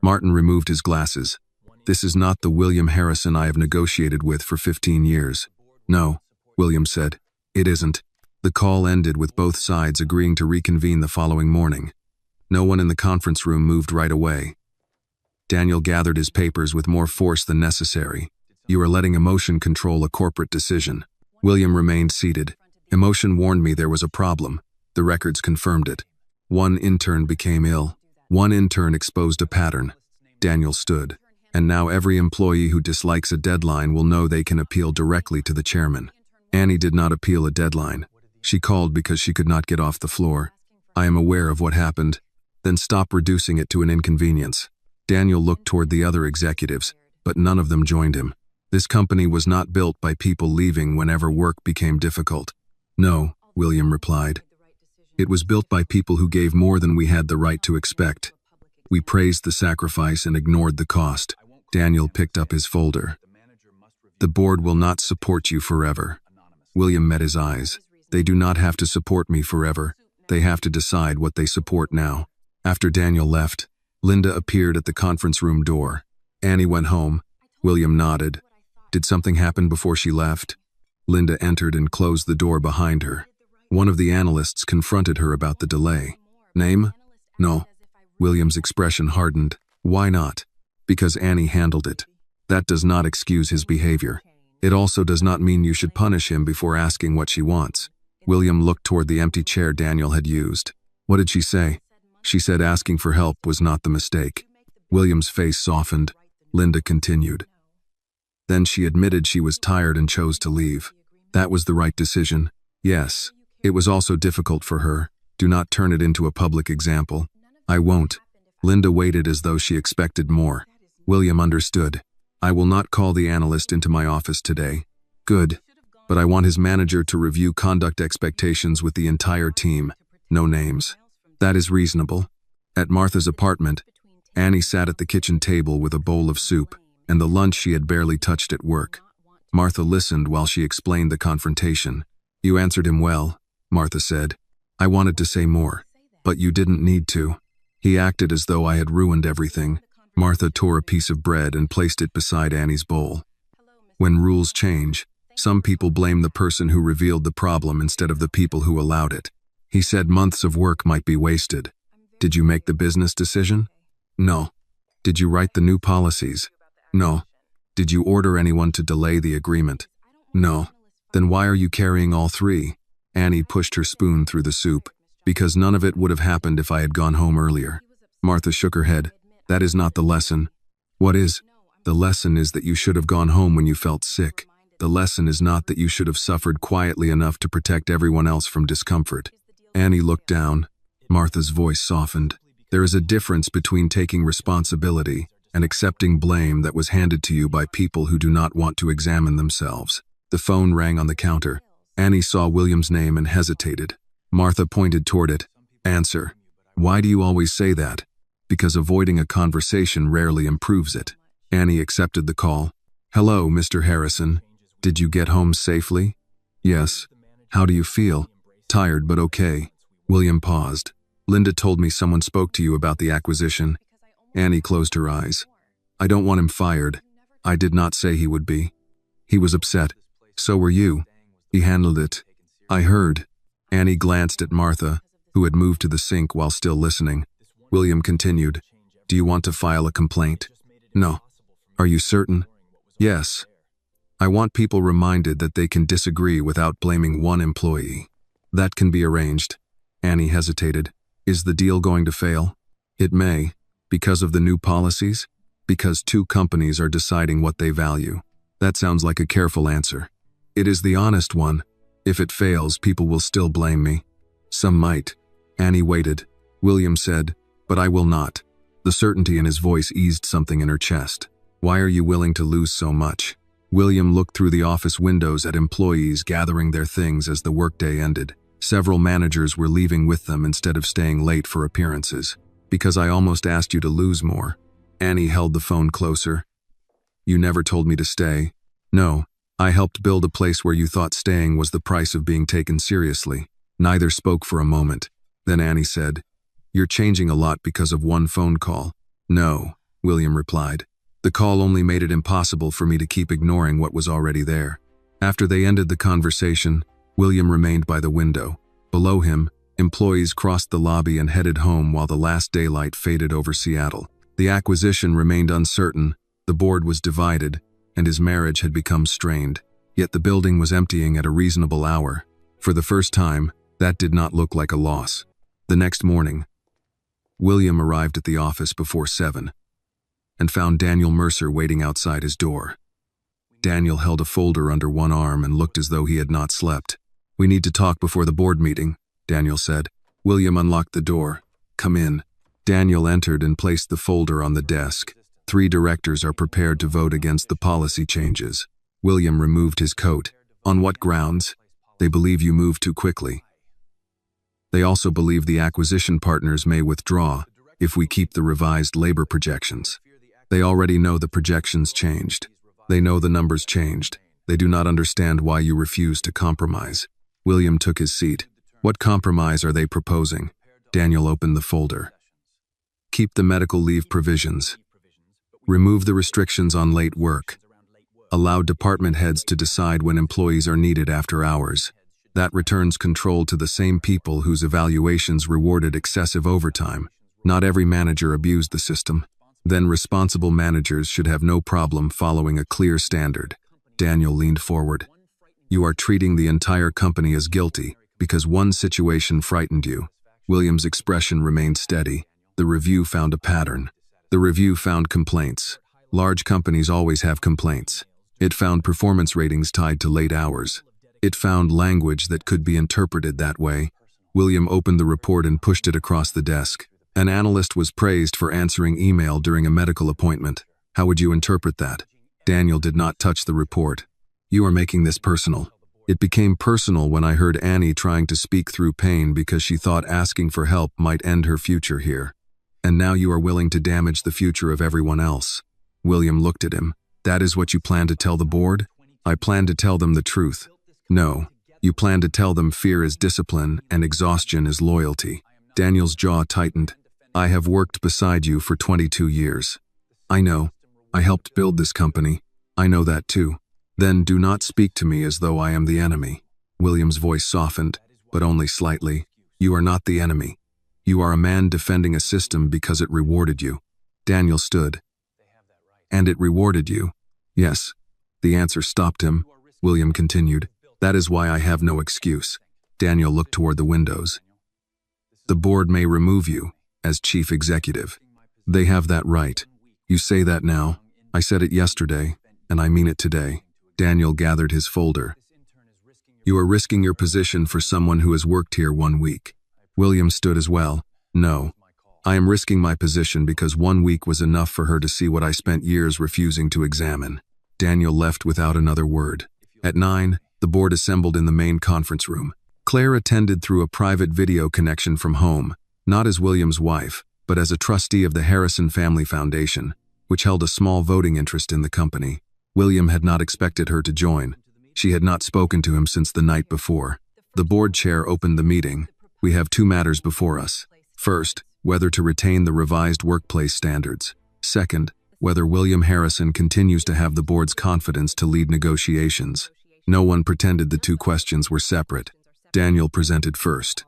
Martin removed his glasses. "This is not the William Harrison I have negotiated with for 15 years. "No," William said. "It isn't." The call ended with both sides agreeing to reconvene the following morning. No one in the conference room moved right away. Daniel gathered his papers with more force than necessary. "You are letting emotion control a corporate decision." William remained seated. "Emotion warned me there was a problem. The records confirmed it. One intern became ill. One intern exposed a pattern." Daniel stood. "And now every employee who dislikes a deadline will know they can appeal directly to the chairman." Annie did not appeal a deadline. She called because she could not get off the floor. "I am aware of what happened." "Then stop reducing it to an inconvenience." Daniel looked toward the other executives, but none of them joined him. This company was not built by people leaving whenever work became difficult. "No," William replied. "It was built by people who gave more than we had the right to expect. We praised the sacrifice and ignored the cost." Daniel picked up his folder. "The board will not support you forever." William met his eyes. "They do not have to support me forever. They have to decide what they support now." After Daniel left, Linda appeared at the conference room door. Annie went home. William nodded. "Did something happen before she left?" Linda entered and closed the door behind her. One of the analysts confronted her about the delay. "Name?" "No." William's expression hardened. "Why not?" "Because Annie handled it. That does not excuse his behavior. It also does not mean you should punish him before asking what she wants." William looked toward the empty chair Daniel had used. "What did she say?" "She said asking for help was not the mistake." William's face softened. Linda continued. "Then she admitted she was tired and chose to leave. That was the right decision." "Yes. It was also difficult for her. Do not turn it into a public example." "I won't." Linda waited as though she expected more. William understood. "I will not call the analyst into my office today." "Good. But I want his manager to review conduct expectations with the entire team. No names." "That is reasonable." At Martha's apartment, Annie sat at the kitchen table with a bowl of soup and the lunch she had barely touched at work. Martha listened while she explained the confrontation. "You answered him well," Martha said. "I wanted to say more, but you didn't need to. He acted as though I had ruined everything." Martha tore a piece of bread and placed it beside Annie's bowl. "When rules change, some people blame the person who revealed the problem instead of the people who allowed it. He said months of work might be wasted. Did you make the business decision?" "No." "Did you write the new policies?" "No." "Did you order anyone to delay the agreement?" "No." "Then why are you carrying all three?" Annie pushed her spoon through the soup. "Because none of it would have happened if I had gone home earlier." Martha shook her head. "That is not the lesson." "What is?" "The lesson is that you should have gone home when you felt sick. The lesson is not that you should have suffered quietly enough to protect everyone else from discomfort." Annie looked down. Martha's voice softened. "There is a difference between taking responsibility and accepting blame that was handed to you by people who do not want to examine themselves. The phone rang on the counter. Annie saw William's name and hesitated. Martha pointed toward it. Answer. Why do you always say that? Because avoiding a conversation rarely improves it. Annie accepted the call. Hello, Mr. Harrison. Did you get home safely? Yes. How do you feel? Tired, but okay. William paused. Linda told me someone spoke to you about the acquisition. Annie closed her eyes. I don't want him fired. I did not say he would be. He was upset. So were you. He handled it. I heard. Annie glanced at Martha, who had moved to the sink while still listening. William continued. Do you want to file a complaint? No. Are you certain? Yes. I want people reminded that they can disagree without blaming one employee. That can be arranged. Annie hesitated. Is the deal going to fail? It may. Because of the new policies? Because two companies are deciding what they value. That sounds like a careful answer. It is the honest one. If it fails, people will still blame me. Some might. Annie waited. William said, but I will not. The certainty in his voice eased something in her chest. Why are you willing to lose so much? William looked through the office windows at employees gathering their things as the workday ended. Several managers were leaving with them instead of staying late for appearances. Because I almost asked you to lose more. Annie held the phone closer. You never told me to stay. No, I helped build a place where you thought staying was the price of being taken seriously. Neither spoke for a moment. Then Annie said, You're changing a lot because of one phone call. No, William replied. The call only made it impossible for me to keep ignoring what was already there. After they ended the conversation, William remained by the window. Below him, employees crossed the lobby and headed home while the last daylight faded over Seattle. The acquisition remained uncertain, the board was divided, and his marriage had become strained. Yet the building was emptying at a reasonable hour. For the first time, that did not look like a loss. The next morning, William arrived at the office before 7 and found Daniel Mercer waiting outside his door. Daniel held a folder under one arm and looked as though he had not slept. We need to talk before the board meeting, Daniel said. William unlocked the door. Come in. Daniel entered and placed the folder on the desk. 3 directors are prepared to vote against the policy changes. William removed his coat. On what grounds? They believe you moved too quickly. They also believe the acquisition partners may withdraw if we keep the revised labor projections. They already know the projections changed. They know the numbers changed. They do not understand why you refuse to compromise. William took his seat. What compromise are they proposing? Daniel opened the folder. Keep the medical leave provisions. Remove the restrictions on late work. Allow department heads to decide when employees are needed after hours. That returns control to the same people whose evaluations rewarded excessive overtime. Not every manager abused the system. Then responsible managers should have no problem following a clear standard. Daniel leaned forward. You are treating the entire company as guilty because one situation frightened you. William's expression remained steady. The review found a pattern. The review found complaints. Large companies always have complaints. It found performance ratings tied to late hours. It found language that could be interpreted that way. William opened the report and pushed it across the desk. An analyst was praised for answering email during a medical appointment. How would you interpret that? Daniel did not touch the report. You are making this personal. It became personal when I heard Annie trying to speak through pain because she thought asking for help might end her future here. And now you are willing to damage the future of everyone else. William looked at him. That is what you plan to tell the board? I plan to tell them the truth. No, you plan to tell them fear is discipline and exhaustion is loyalty. Daniel's jaw tightened. I have worked beside you for 22 years. I know. I helped build this company. I know that too. Then do not speak to me as though I am the enemy. William's voice softened, but only slightly. You are not the enemy. You are a man defending a system because it rewarded you. Daniel stood. And it rewarded you? Yes. The answer stopped him. William continued. That is why I have no excuse. Daniel looked toward the windows. The board may remove you as chief executive. They have that right. You say that now. I said it yesterday, and I mean it today. Daniel gathered his folder. You are risking your position for someone who has worked here 1 week. William stood as well. No, I am risking my position because 1 week was enough for her to see what I spent years refusing to examine. Daniel left without another word. At 9, the board assembled in the main conference room. Claire attended through a private video connection from home, not as William's wife, but as a trustee of the Harrison Family Foundation, which held a small voting interest in the company. William had not expected her to join. She had not spoken to him since the night before. The board chair opened the meeting. We have 2 matters before us. First, whether to retain the revised workplace standards. Second, whether William Harrison continues to have the board's confidence to lead negotiations. No one pretended the 2 questions were separate. Daniel presented first.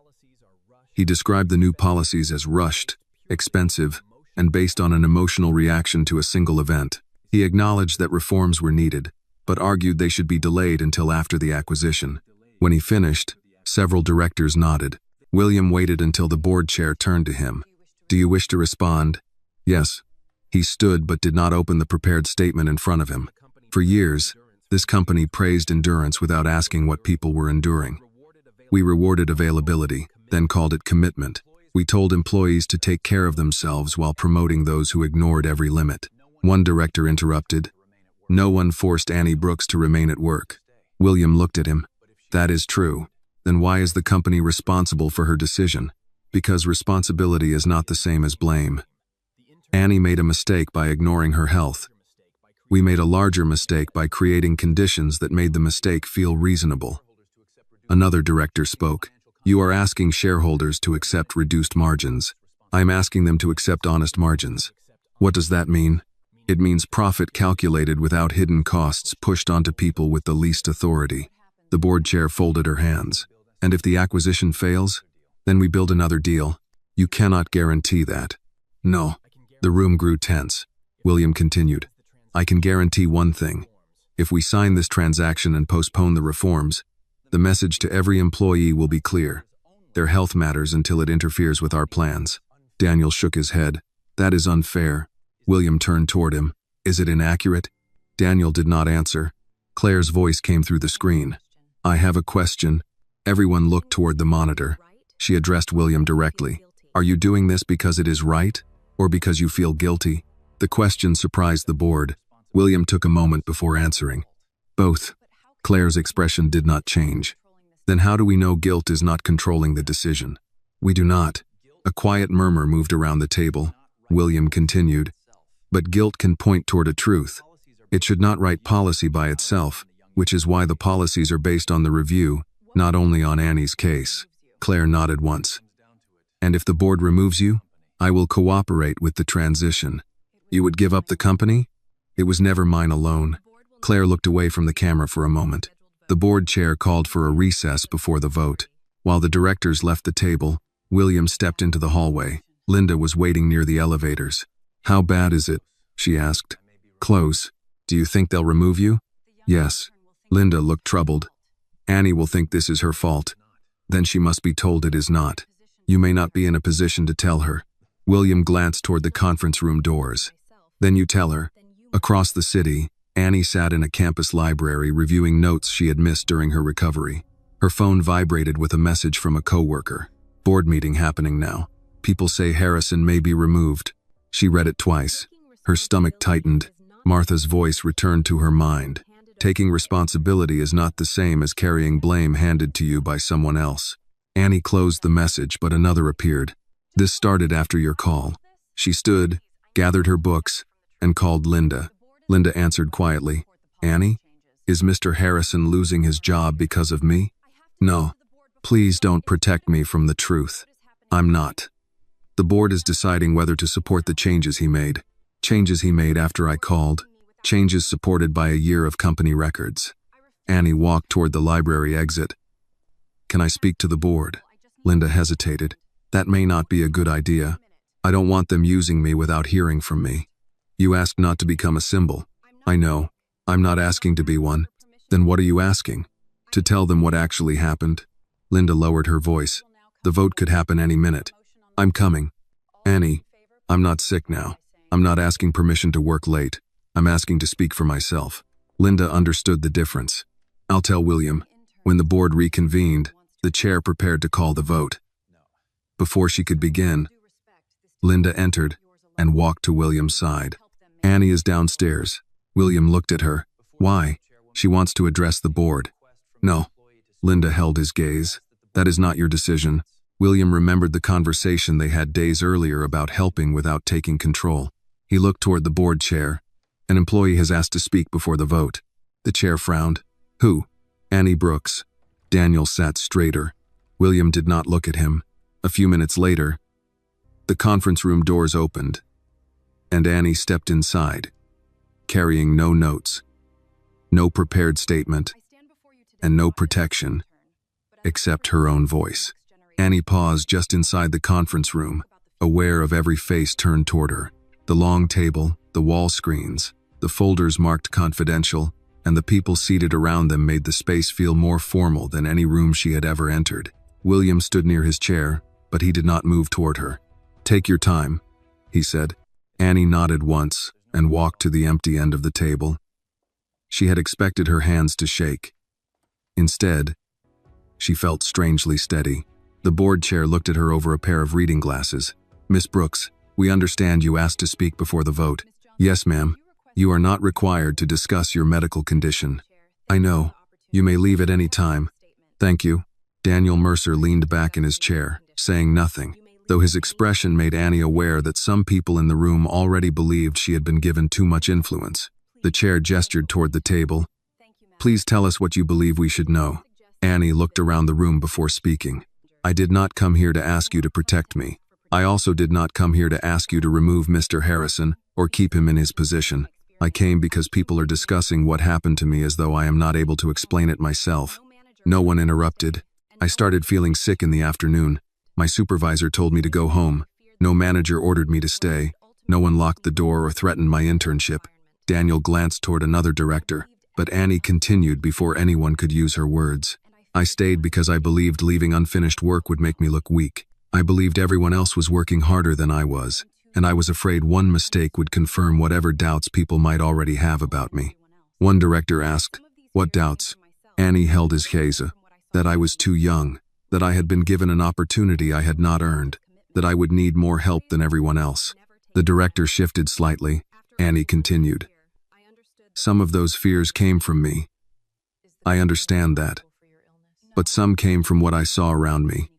He described the new policies as rushed, expensive, and based on an emotional reaction to a single event. He acknowledged that reforms were needed, but argued they should be delayed until after the acquisition. When he finished, several directors nodded. William waited until the board chair turned to him. "Do you wish to respond?" "Yes." He stood but did not open the prepared statement in front of him. For years, this company praised endurance without asking what people were enduring. We rewarded availability, then called it commitment. We told employees to take care of themselves while promoting those who ignored every limit. One director interrupted. "No one forced Annie Brooks to remain at work." William looked at him. "That is true. Then why is the company responsible for her decision?" "Because responsibility is not the same as blame. Annie made a mistake by ignoring her health. We made a larger mistake by creating conditions that made the mistake feel reasonable." Another director spoke. "You are asking shareholders to accept reduced margins. I am asking them to accept honest margins." "What does that mean?" "It means profit calculated without hidden costs pushed onto people with the least authority." The board chair folded her hands. "And if the acquisition fails, then we build another deal." "You cannot guarantee that." "No." The room grew tense. William continued. "I can guarantee one thing. If we sign this transaction and postpone the reforms, the message to every employee will be clear. Their health matters until it interferes with our plans." Daniel shook his head. "That is unfair." William turned toward him. "Is it inaccurate?" Daniel did not answer. Claire's voice came through the screen. "I have a question." Everyone looked toward the monitor. She addressed William directly. "Are you doing this because it is right, or because you feel guilty?" The question surprised the board. William took a moment before answering. "Both." Claire's expression did not change. "Then how do we know guilt is not controlling the decision?" "We do not." A quiet murmur moved around the table. William continued. "But guilt can point toward a truth. It should not write policy by itself, which is why the policies are based on the review, not only on Annie's case." Claire nodded once. "And if the board removes you, I will cooperate with the transition." "You would give up the company?" "It was never mine alone." Claire looked away from the camera for a moment. The board chair called for a recess before the vote. While the directors left the table, William stepped into the hallway. Linda was waiting near the elevators. "How bad is it?" she asked. "Close. Do you think they'll remove you?" "Yes." Linda looked troubled. "Annie will think this is her fault. Then she must be told it is not. You may not be in a position to tell her." William glanced toward the conference room doors. "Then you tell her." Across the city, Annie sat in a campus library reviewing notes she had missed during her recovery. Her phone vibrated with a message from a coworker. "Board meeting happening now. People say Harrison may be removed." She read it twice. Her stomach tightened. Martha's voice returned to her mind. "Taking responsibility is not the same as carrying blame handed to you by someone else." Annie closed the message, but another appeared. "This started after your call." She stood, gathered her books, and called Linda. Linda answered quietly. "Annie, is Mr. Harrison losing his job because of me?" "No. Please don't protect me from the truth. I'm not. The board is deciding whether to support the changes he made. Changes he made after I called. Changes supported by a year of company records." Annie walked toward the library exit. "Can I speak to the board?" Linda hesitated. "That may not be a good idea. I don't want them using me without hearing from me." "You asked not to become a symbol." "I know. I'm not asking to be one." "Then what are you asking?" "To tell them what actually happened." Linda lowered her voice. "The vote could happen any minute. I'm coming." "Annie, I'm not sick now. I'm not asking permission to work late. I'm asking to speak for myself." Linda understood the difference. "I'll tell William." When the board reconvened, the chair prepared to call the vote. Before she could begin, Linda entered and walked to William's side. Annie is downstairs. William looked at her. Why? She wants to address the board. No. Linda held his gaze. That is not your decision. William remembered the conversation they had days earlier about helping without taking control. He looked toward the board chair. An employee has asked to speak before the vote. The chair frowned. Who? Annie Brooks. Daniel sat straighter. William did not look at him. A few minutes later, the conference room doors opened, and Annie stepped inside, carrying no notes, no prepared statement, and no protection, except her own voice. Annie paused just inside the conference room, aware of every face turned toward her. The long table, the wall screens, the folders marked confidential, and the people seated around them made the space feel more formal than any room she had ever entered. William stood near his chair, but he did not move toward her. Take your time, he said. Annie nodded once and walked to the empty end of the table. She had expected her hands to shake. Instead, she felt strangely steady. The board chair looked at her over a pair of reading glasses. Miss Brooks, we understand you asked to speak before the vote. Yes, ma'am. You are not required to discuss your medical condition. I know. You may leave at any time. Thank you. Daniel Mercer leaned back in his chair, saying nothing, though his expression made Annie aware that some people in the room already believed she had been given too much influence. The chair gestured toward the table. Please tell us what you believe we should know. Annie looked around the room before speaking. I did not come here to ask you to protect me. I also did not come here to ask you to remove Mr. Harrison or keep him in his position. I came because people are discussing what happened to me as though I am not able to explain it myself. No one interrupted. I started feeling sick in the afternoon. My supervisor told me to go home. No manager ordered me to stay. No one locked the door or threatened my internship. Daniel glanced toward another director, but Annie continued before anyone could use her words. I stayed because I believed leaving unfinished work would make me look weak. I believed everyone else was working harder than I was, and I was afraid one mistake would confirm whatever doubts people might already have about me. One director asked, what doubts? Annie held his gaze. That I was too young, that I had been given an opportunity I had not earned, that I would need more help than everyone else. The director shifted slightly. Annie continued. Some of those fears came from me. I understand that. But some came from what I saw around me.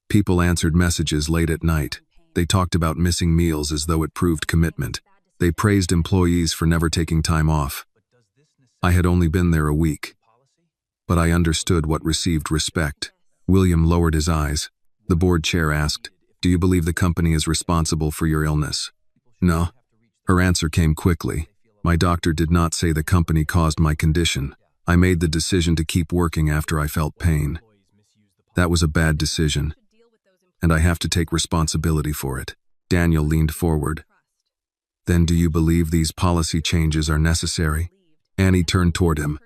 People answered messages late at night. They talked about missing meals as though it proved commitment. They praised employees for never taking time off. I had only been there a week, but I understood what received respect. William lowered his eyes. The board chair asked, do you believe the company is responsible for your illness? No. Her answer came quickly. My doctor did not say the company caused my condition. I made the decision to keep working after I felt pain. That was a bad decision, and I have to take responsibility for it. Daniel leaned forward. Then do you believe these policy changes are necessary? Annie turned toward him.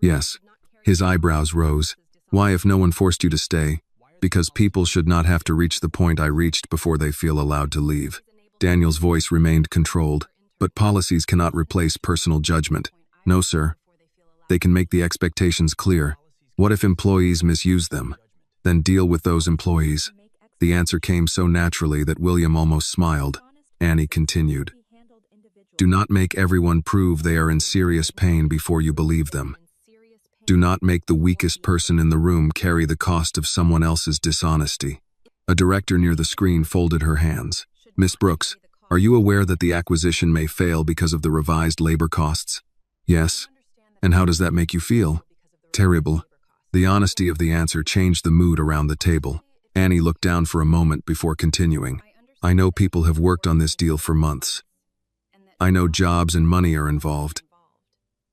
Yes. His eyebrows rose. Why, if no one forced you to stay? Because people should not have to reach the point I reached before they feel allowed to leave. Daniel's voice remained controlled. But policies cannot replace personal judgment. No, sir. They can make the expectations clear. What if employees misuse them? Then deal with those employees. The answer came so naturally that William almost smiled. Annie continued. Do not make everyone prove they are in serious pain before you believe them. Do not make the weakest person in the room carry the cost of someone else's dishonesty. A director near the screen folded her hands. Miss Brooks, are you aware that the acquisition may fail because of the revised labor costs? Yes. And how does that make you feel? Terrible. The honesty of the answer changed the mood around the table. Annie looked down for a moment before continuing. I know people have worked on this deal for months. I know jobs and money are involved.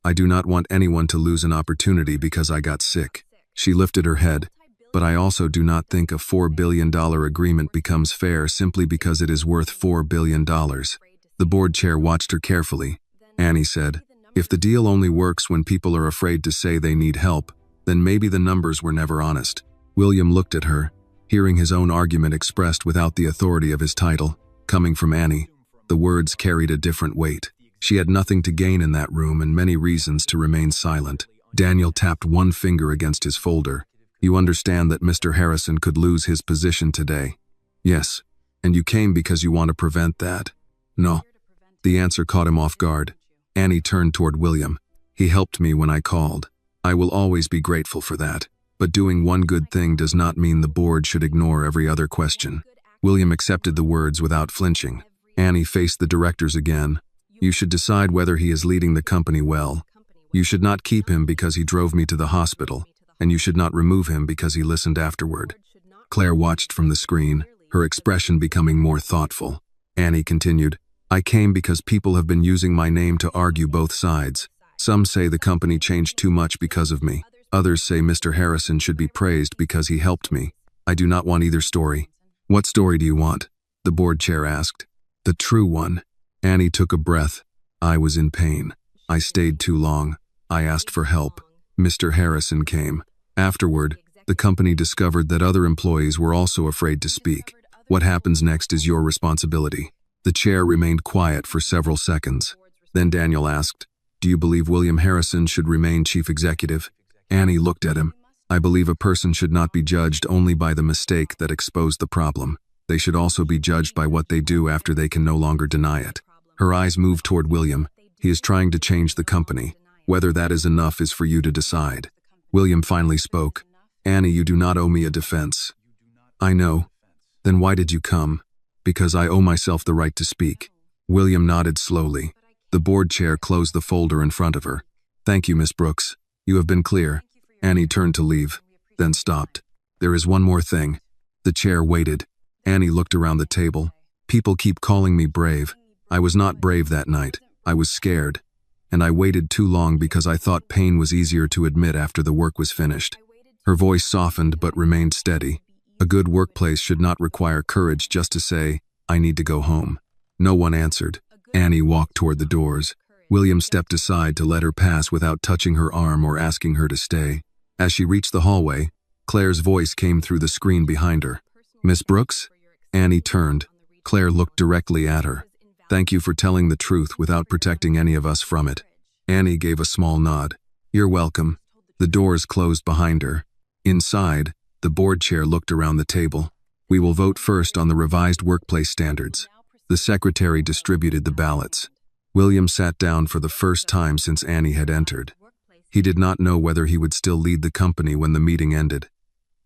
I do not want anyone to lose an opportunity because I got sick. She lifted her head. But I also do not think a $4 billion agreement becomes fair simply because it is worth $4 billion. The board chair watched her carefully. Annie said, if the deal only works when people are afraid to say they need help, then maybe the numbers were never honest. William looked at her, hearing his own argument expressed without the authority of his title. Coming from Annie, the words carried a different weight. She had nothing to gain in that room and many reasons to remain silent. Daniel tapped one finger against his folder. You understand that Mr. Harrison could lose his position today? Yes. And you came because you want to prevent that? No. The answer caught him off guard. Annie turned toward William. He helped me when I called. I will always be grateful for that. But doing one good thing does not mean the board should ignore every other question. William accepted the words without flinching. Annie faced the directors again. You should decide whether he is leading the company well. You should not keep him because he drove me to the hospital, and you should not remove him because he listened afterward. Claire watched from the screen, her expression becoming more thoughtful. Annie continued, I came because people have been using my name to argue both sides. Some say the company changed too much because of me. Others say Mr. Harrison should be praised because he helped me. I do not want either story. What story do you want? The board chair asked. The true one. Annie took a breath. I was in pain. I stayed too long. I asked for help. Mr. Harrison came. Afterward, the company discovered that other employees were also afraid to speak. What happens next is your responsibility. The chair remained quiet for several seconds. Then Daniel asked, Do you believe William Harrison should remain chief executive? Annie looked at him. I believe a person should not be judged only by the mistake that exposed the problem. They should also be judged by what they do after they can no longer deny it. Her eyes moved toward William. He is trying to change the company. Whether that is enough is for you to decide. William finally spoke. Annie, you do not owe me a defense. I know. Then why did you come? Because I owe myself the right to speak. William nodded slowly. The board chair closed the folder in front of her. Thank you, Miss Brooks. You have been clear. Annie turned to leave, then stopped. There is one more thing. The chair waited. Annie looked around the table. People keep calling me brave. I was not brave that night. I was scared. And I waited too long because I thought pain was easier to admit after the work was finished. Her voice softened but remained steady. A good workplace should not require courage just to say, I need to go home. No one answered. Annie walked toward the doors. William stepped aside to let her pass without touching her arm or asking her to stay. As she reached the hallway, Claire's voice came through the screen behind her. Miss Brooks? Annie turned. Claire looked directly at her. Thank you for telling the truth without protecting any of us from it. Annie gave a small nod. You're welcome. The doors closed behind her. Inside, the board chair looked around the table. We will vote first on the revised workplace standards. The secretary distributed the ballots. William sat down for the first time since Annie had entered. He did not know whether he would still lead the company when the meeting ended.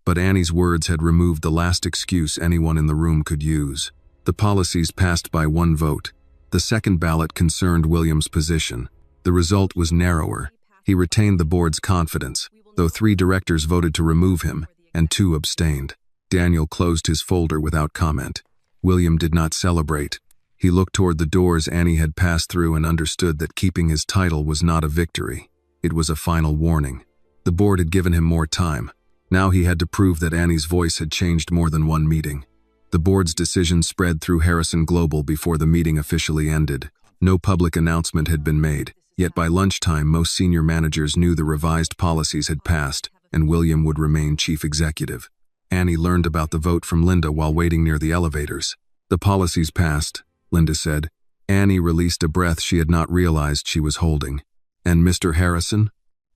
But Annie's words had removed the last excuse anyone in the room could use. The policies passed by one vote. The second ballot concerned William's position. The result was narrower. He retained the board's confidence, though 3 directors voted to remove him, and 2 abstained. Daniel closed his folder without comment. William did not celebrate. He looked toward the doors Annie had passed through and understood that keeping his title was not a victory. It was a final warning. The board had given him more time. Now he had to prove that Annie's voice had changed more than one meeting. The board's decision spread through Harrison Global before the meeting officially ended. No public announcement had been made, yet by lunchtime most senior managers knew the revised policies had passed, and William would remain chief executive. Annie learned about the vote from Linda while waiting near the elevators. The policies passed, Linda said. Annie released a breath she had not realized she was holding. And Mr. Harrison?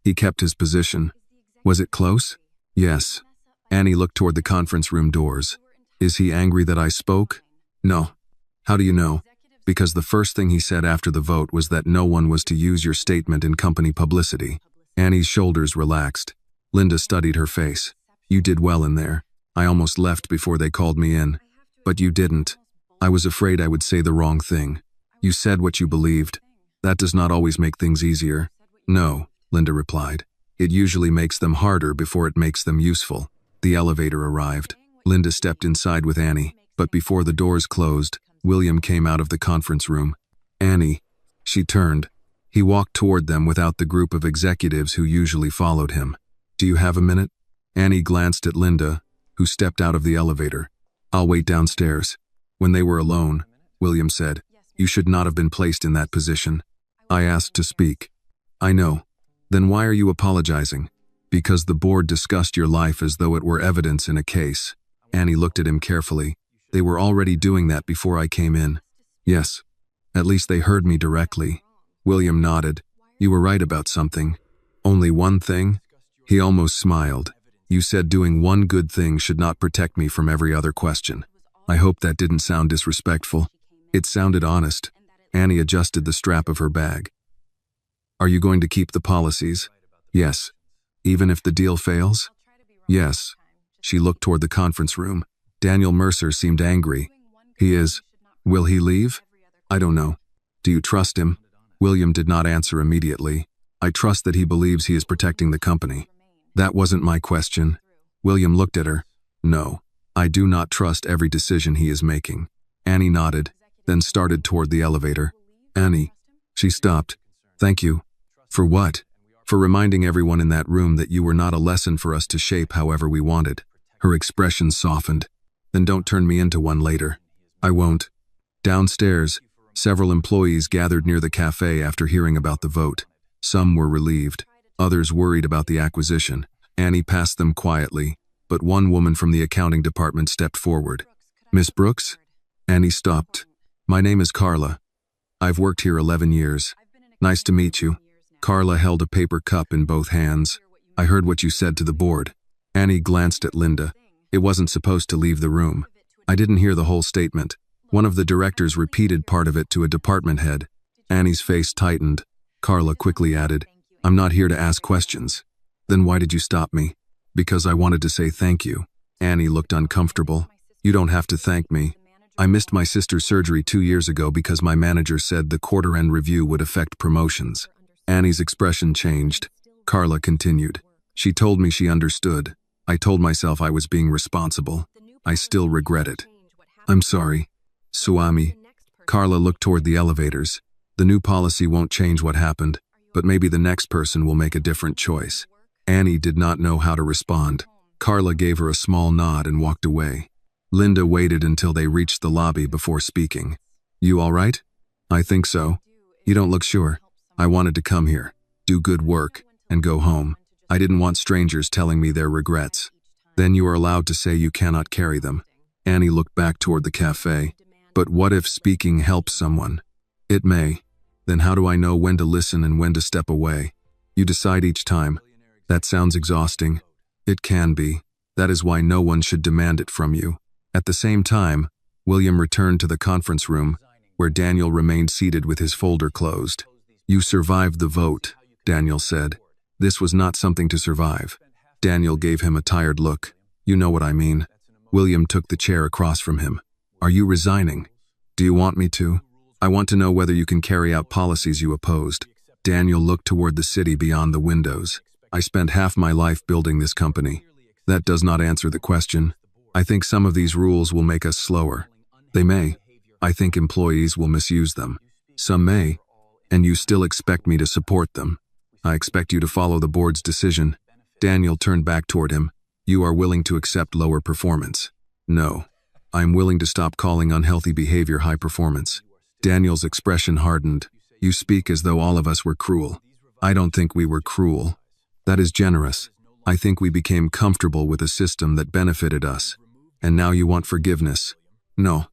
He kept his position. Was it close? Yes. Annie looked toward the conference room doors. Is he angry that I spoke? No. How do you know? Because the first thing he said after the vote was that no one was to use your statement in company publicity. Annie's shoulders relaxed. Linda studied her face. You did well in there. I almost left before they called me in. But you didn't. I was afraid I would say the wrong thing. You said what you believed. That does not always make things easier. No, Linda replied. It usually makes them harder before it makes them useful. The elevator arrived. Linda stepped inside with Annie, but before the doors closed, William came out of the conference room. Annie. She turned. He walked toward them without the group of executives who usually followed him. Do you have a minute? Annie glanced at Linda, who stepped out of the elevator. I'll wait downstairs. When they were alone, William said, You should not have been placed in that position. I asked to speak. I know. Then why are you apologizing? Because the board discussed your life as though it were evidence in a case. Annie looked at him carefully. They were already doing that before I came in. Yes. At least they heard me directly. William nodded. You were right about something. Only one thing? He almost smiled. You said doing one good thing should not protect me from every other question. I hope that didn't sound disrespectful. It sounded honest. Annie adjusted the strap of her bag. Are you going to keep the policies? Yes. Even if the deal fails? Yes. She looked toward the conference room. Daniel Mercer seemed angry. He is. Will he leave? I don't know. Do you trust him? William did not answer immediately. I trust that he believes he is protecting the company. That wasn't my question. William looked at her. No. I do not trust every decision he is making. Annie nodded, then started toward the elevator. Annie. She stopped. Thank you. For what? For reminding everyone in that room that you were not a lesson for us to shape however we wanted. Her expression softened. Then don't turn me into one later. I won't. Downstairs, several employees gathered near the cafe after hearing about the vote. Some were relieved, others worried about the acquisition. Annie passed them quietly, but one woman from the accounting department stepped forward. Miss Brooks? Annie stopped. My name is Carla. I've worked here 11 years. Nice to meet you. Carla held a paper cup in both hands. I heard what you said to the board. Annie glanced at Linda. It wasn't supposed to leave the room. I didn't hear the whole statement. One of the directors repeated part of it to a department head. Annie's face tightened. Carla quickly added, I'm not here to ask questions. Then why did you stop me? Because I wanted to say thank you. Annie looked uncomfortable. You don't have to thank me. I missed my sister's surgery 2 years ago because my manager said the quarter-end review would affect promotions. Annie's expression changed. Carla continued. She told me she understood. I told myself I was being responsible. I still regret it. I'm sorry. Suami. Carla looked toward the elevators. The new policy won't change what happened, but maybe the next person will make a different choice. Annie did not know how to respond. Carla gave her a small nod and walked away. Linda waited until they reached the lobby before speaking. You all right? I think so. You don't look sure. I wanted to come here, do good work, and go home. I didn't want strangers telling me their regrets. Then you are allowed to say you cannot carry them. Annie looked back toward the cafe. But what if speaking helps someone? It may. Then how do I know when to listen and when to step away? You decide each time. That sounds exhausting. It can be. That is why no one should demand it from you. At the same time, William returned to the conference room, where Daniel remained seated with his folder closed. You survived the vote, Daniel said. This was not something to survive. Daniel gave him a tired look. You know what I mean. William took the chair across from him. Are you resigning? Do you want me to? I want to know whether you can carry out policies you opposed. Daniel looked toward the city beyond the windows. I spent half my life building this company. That does not answer the question. I think some of these rules will make us slower. They may. I think employees will misuse them. Some may. And you still expect me to support them. I expect you to follow the board's decision. Daniel turned back toward him. You are willing to accept lower performance. No. I'm willing to stop calling unhealthy behavior high performance. Daniel's expression hardened. You speak as though all of us were cruel. I don't think we were cruel. That is generous. I think we became comfortable with a system that benefited us. And now you want forgiveness. No.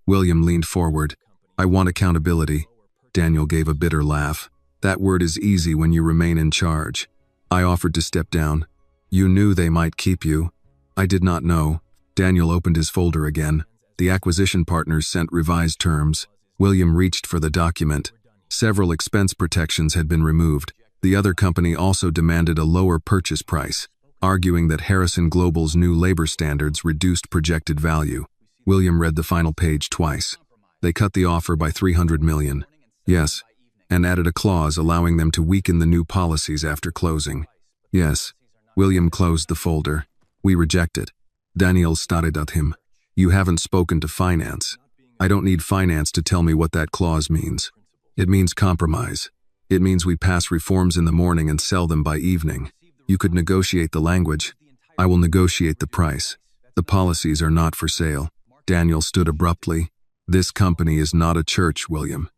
William leaned forward. I want accountability. Daniel gave a bitter laugh. That word is easy when you remain in charge. I offered to step down. You knew they might keep you. I did not know. Daniel opened his folder again. The acquisition partners sent revised terms. William reached for the document. Several expense protections had been removed. The other company also demanded a lower purchase price, arguing that Harrison Global's new labor standards reduced projected value. William read the final page twice. They cut the offer by $300 million. Yes, and added a clause allowing them to weaken the new policies after closing. Yes. William closed the folder. We reject it. Daniel stared at him. You haven't spoken to finance. I don't need finance to tell me what that clause means. It means compromise. It means we pass reforms in the morning and sell them by evening. You could negotiate the language. I will negotiate the price. The policies are not for sale. Daniel stood abruptly. This company is not a church, William.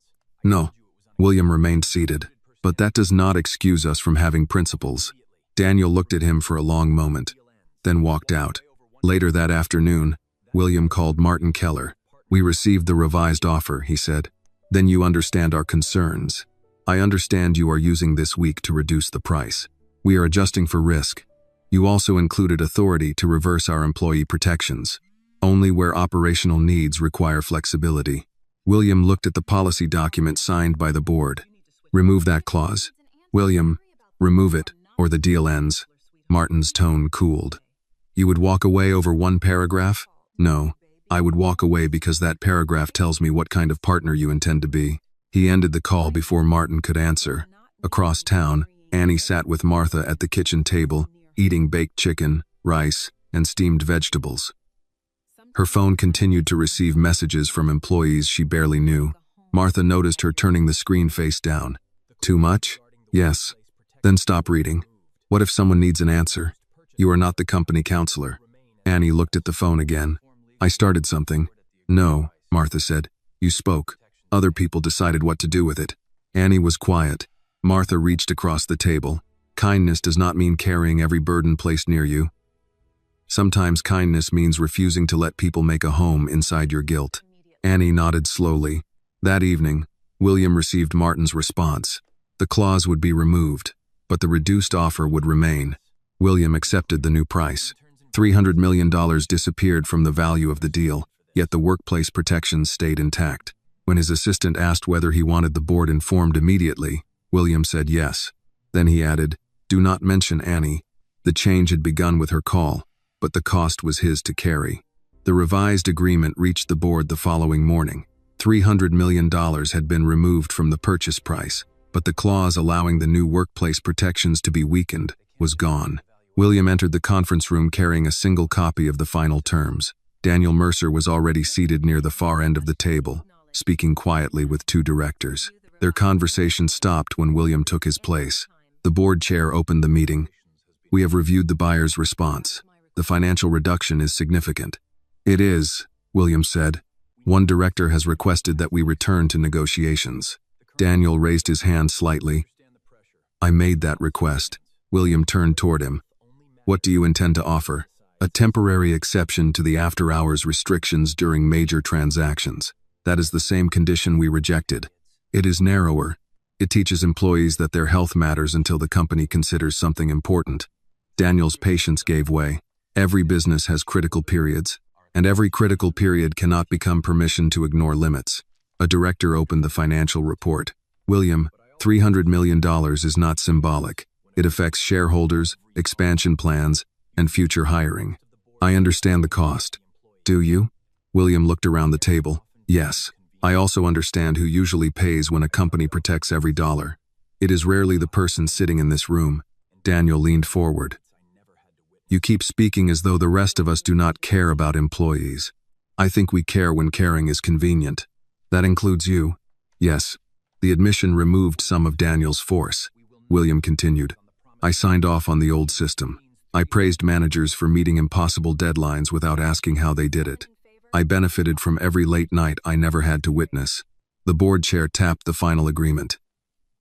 No. William remained seated. But that does not excuse us from having principles. Daniel looked at him for a long moment, then walked out. Later that afternoon, William called Martin Keller. We received the revised offer, he said. Then you understand our concerns. I understand you are using this week to reduce the price. We are adjusting for risk. You also included authority to reverse our employee protections. only where operational needs require flexibility. William looked at the policy document signed by the board. Remove that clause. William, remove it, or the deal ends. Martin's tone cooled. You would walk away over one paragraph? No, I would walk away because that paragraph tells me what kind of partner you intend to be. He ended the call before Martin could answer. Across town, Annie sat with Martha at the kitchen table, eating baked chicken, rice, and steamed vegetables. Her phone continued to receive messages from employees she barely knew. Martha noticed her turning the screen face down. Too much? Yes. Then stop reading. What if someone needs an answer? You are not the company counselor. Annie looked at the phone again. I started something. No, Martha said. You spoke. Other people decided what to do with it. Annie was quiet. Martha reached across the table. Kindness does not mean carrying every burden placed near you. Sometimes kindness means refusing to let people make a home inside your guilt. Annie nodded slowly. That evening, William received Martin's response. The clause would be removed, but the reduced offer would remain. William accepted the new price. $300 million disappeared from the value of the deal, yet the workplace protections stayed intact. When his assistant asked whether he wanted the board informed immediately, William said yes. Then he added, "Do not mention Annie." The change had begun with her call, but the cost was his to carry. The revised agreement reached the board the following morning. $300 million had been removed from the purchase price, but the clause allowing the new workplace protections to be weakened was gone. William entered the conference room carrying a single copy of the final terms. Daniel Mercer was already seated near the far end of the table, speaking quietly with two directors. Their conversation stopped when William took his place. The board chair opened the meeting. We have reviewed the buyer's response. The financial reduction is significant. It is, William said. One director has requested that we return to negotiations. Daniel raised his hand slightly. I made that request. William turned toward him. What do you intend to offer? A temporary exception to the after-hours restrictions during major transactions. That is the same condition we rejected. It is narrower. It teaches employees that their health matters until the company considers something important. Daniel's patience gave way. Every business has critical periods, and every critical period cannot become permission to ignore limits. A director opened the financial report. William, $300 million is not symbolic. It affects shareholders, expansion plans, and future hiring. I understand the cost. Do you? William looked around the table. Yes. I also understand who usually pays when a company protects every dollar. It is rarely the person sitting in this room. Daniel leaned forward. You keep speaking as though the rest of us do not care about employees. I think we care when caring is convenient. That includes you. Yes. The admission removed some of Daniel's force. William continued. I signed off on the old system. I praised managers for meeting impossible deadlines without asking how they did it. I benefited from every late night I never had to witness. The board chair tapped the final agreement.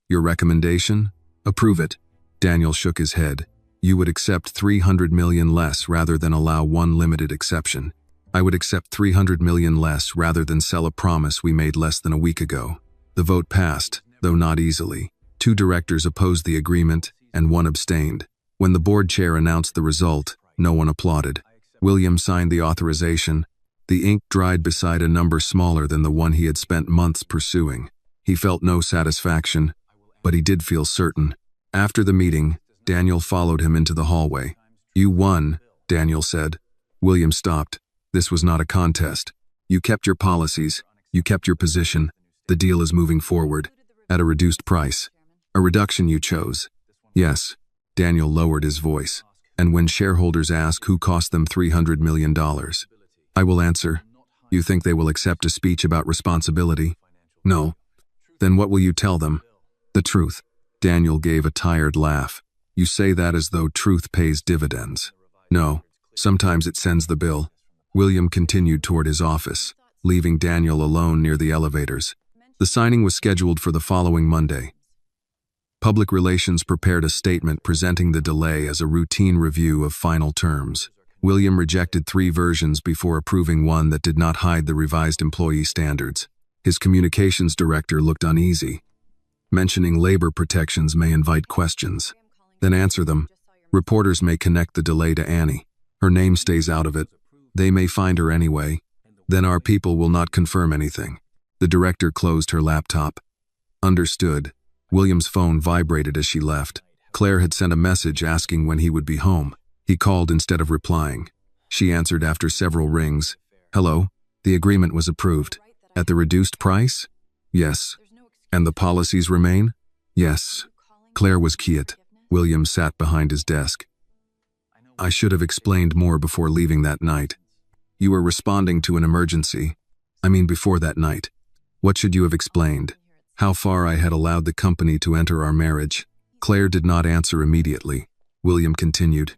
Your recommendation? Approve it. Daniel shook his head. You would accept $300 million less rather than allow one limited exception. I would accept $300 million less rather than sell a promise we made less than a week ago. The vote passed, though not easily. 2 directors opposed the agreement, and 1 abstained. When the board chair announced the result, no one applauded. William signed the authorization. The ink dried beside a number smaller than the one he had spent months pursuing. He felt no satisfaction, but he did feel certain. After the meeting, Daniel followed him into the hallway. You won, Daniel said. William stopped. This was not a contest. You kept your policies. You kept your position. The deal is moving forward. At a reduced price. A reduction you chose. Yes. Daniel lowered his voice. And when shareholders ask who cost them $300 million, I will answer, you think they will accept a speech about responsibility? No. Then what will you tell them? The truth. Daniel gave a tired laugh. You say that as though truth pays dividends. No, sometimes it sends the bill. William continued toward his office, leaving Daniel alone near the elevators. The signing was scheduled for the following Monday. Public Relations prepared a statement presenting the delay as a routine review of final terms. William rejected 3 versions before approving one that did not hide the revised employee standards. His communications director looked uneasy. Mentioning labor protections may invite questions. Then answer them. Reporters may connect the delay to Annie. Her name stays out of it. They may find her anyway. Then our people will not confirm anything. The director closed her laptop. Understood. William's phone vibrated as she left. Claire had sent a message asking when he would be home. He called instead of replying. She answered after several rings. Hello, the agreement was approved. At the reduced price? Yes. And the policies remain? Yes. Claire was quiet. William sat behind his desk. I should have explained more before leaving that night. You were responding to an emergency. I mean before that night. What should you have explained? How far I had allowed the company to enter our marriage. Claire did not answer immediately. William continued.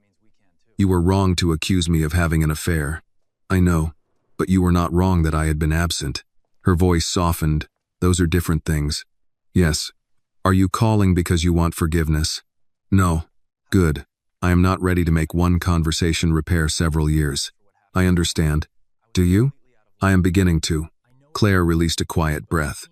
You were wrong to accuse me of having an affair. I know, but you were not wrong that I had been absent. Her voice softened. Those are different things. Yes. Are you calling because you want forgiveness? No. Good. I am not ready to make one conversation repair several years. I understand. Do you? I am beginning to. Claire released a quiet breath.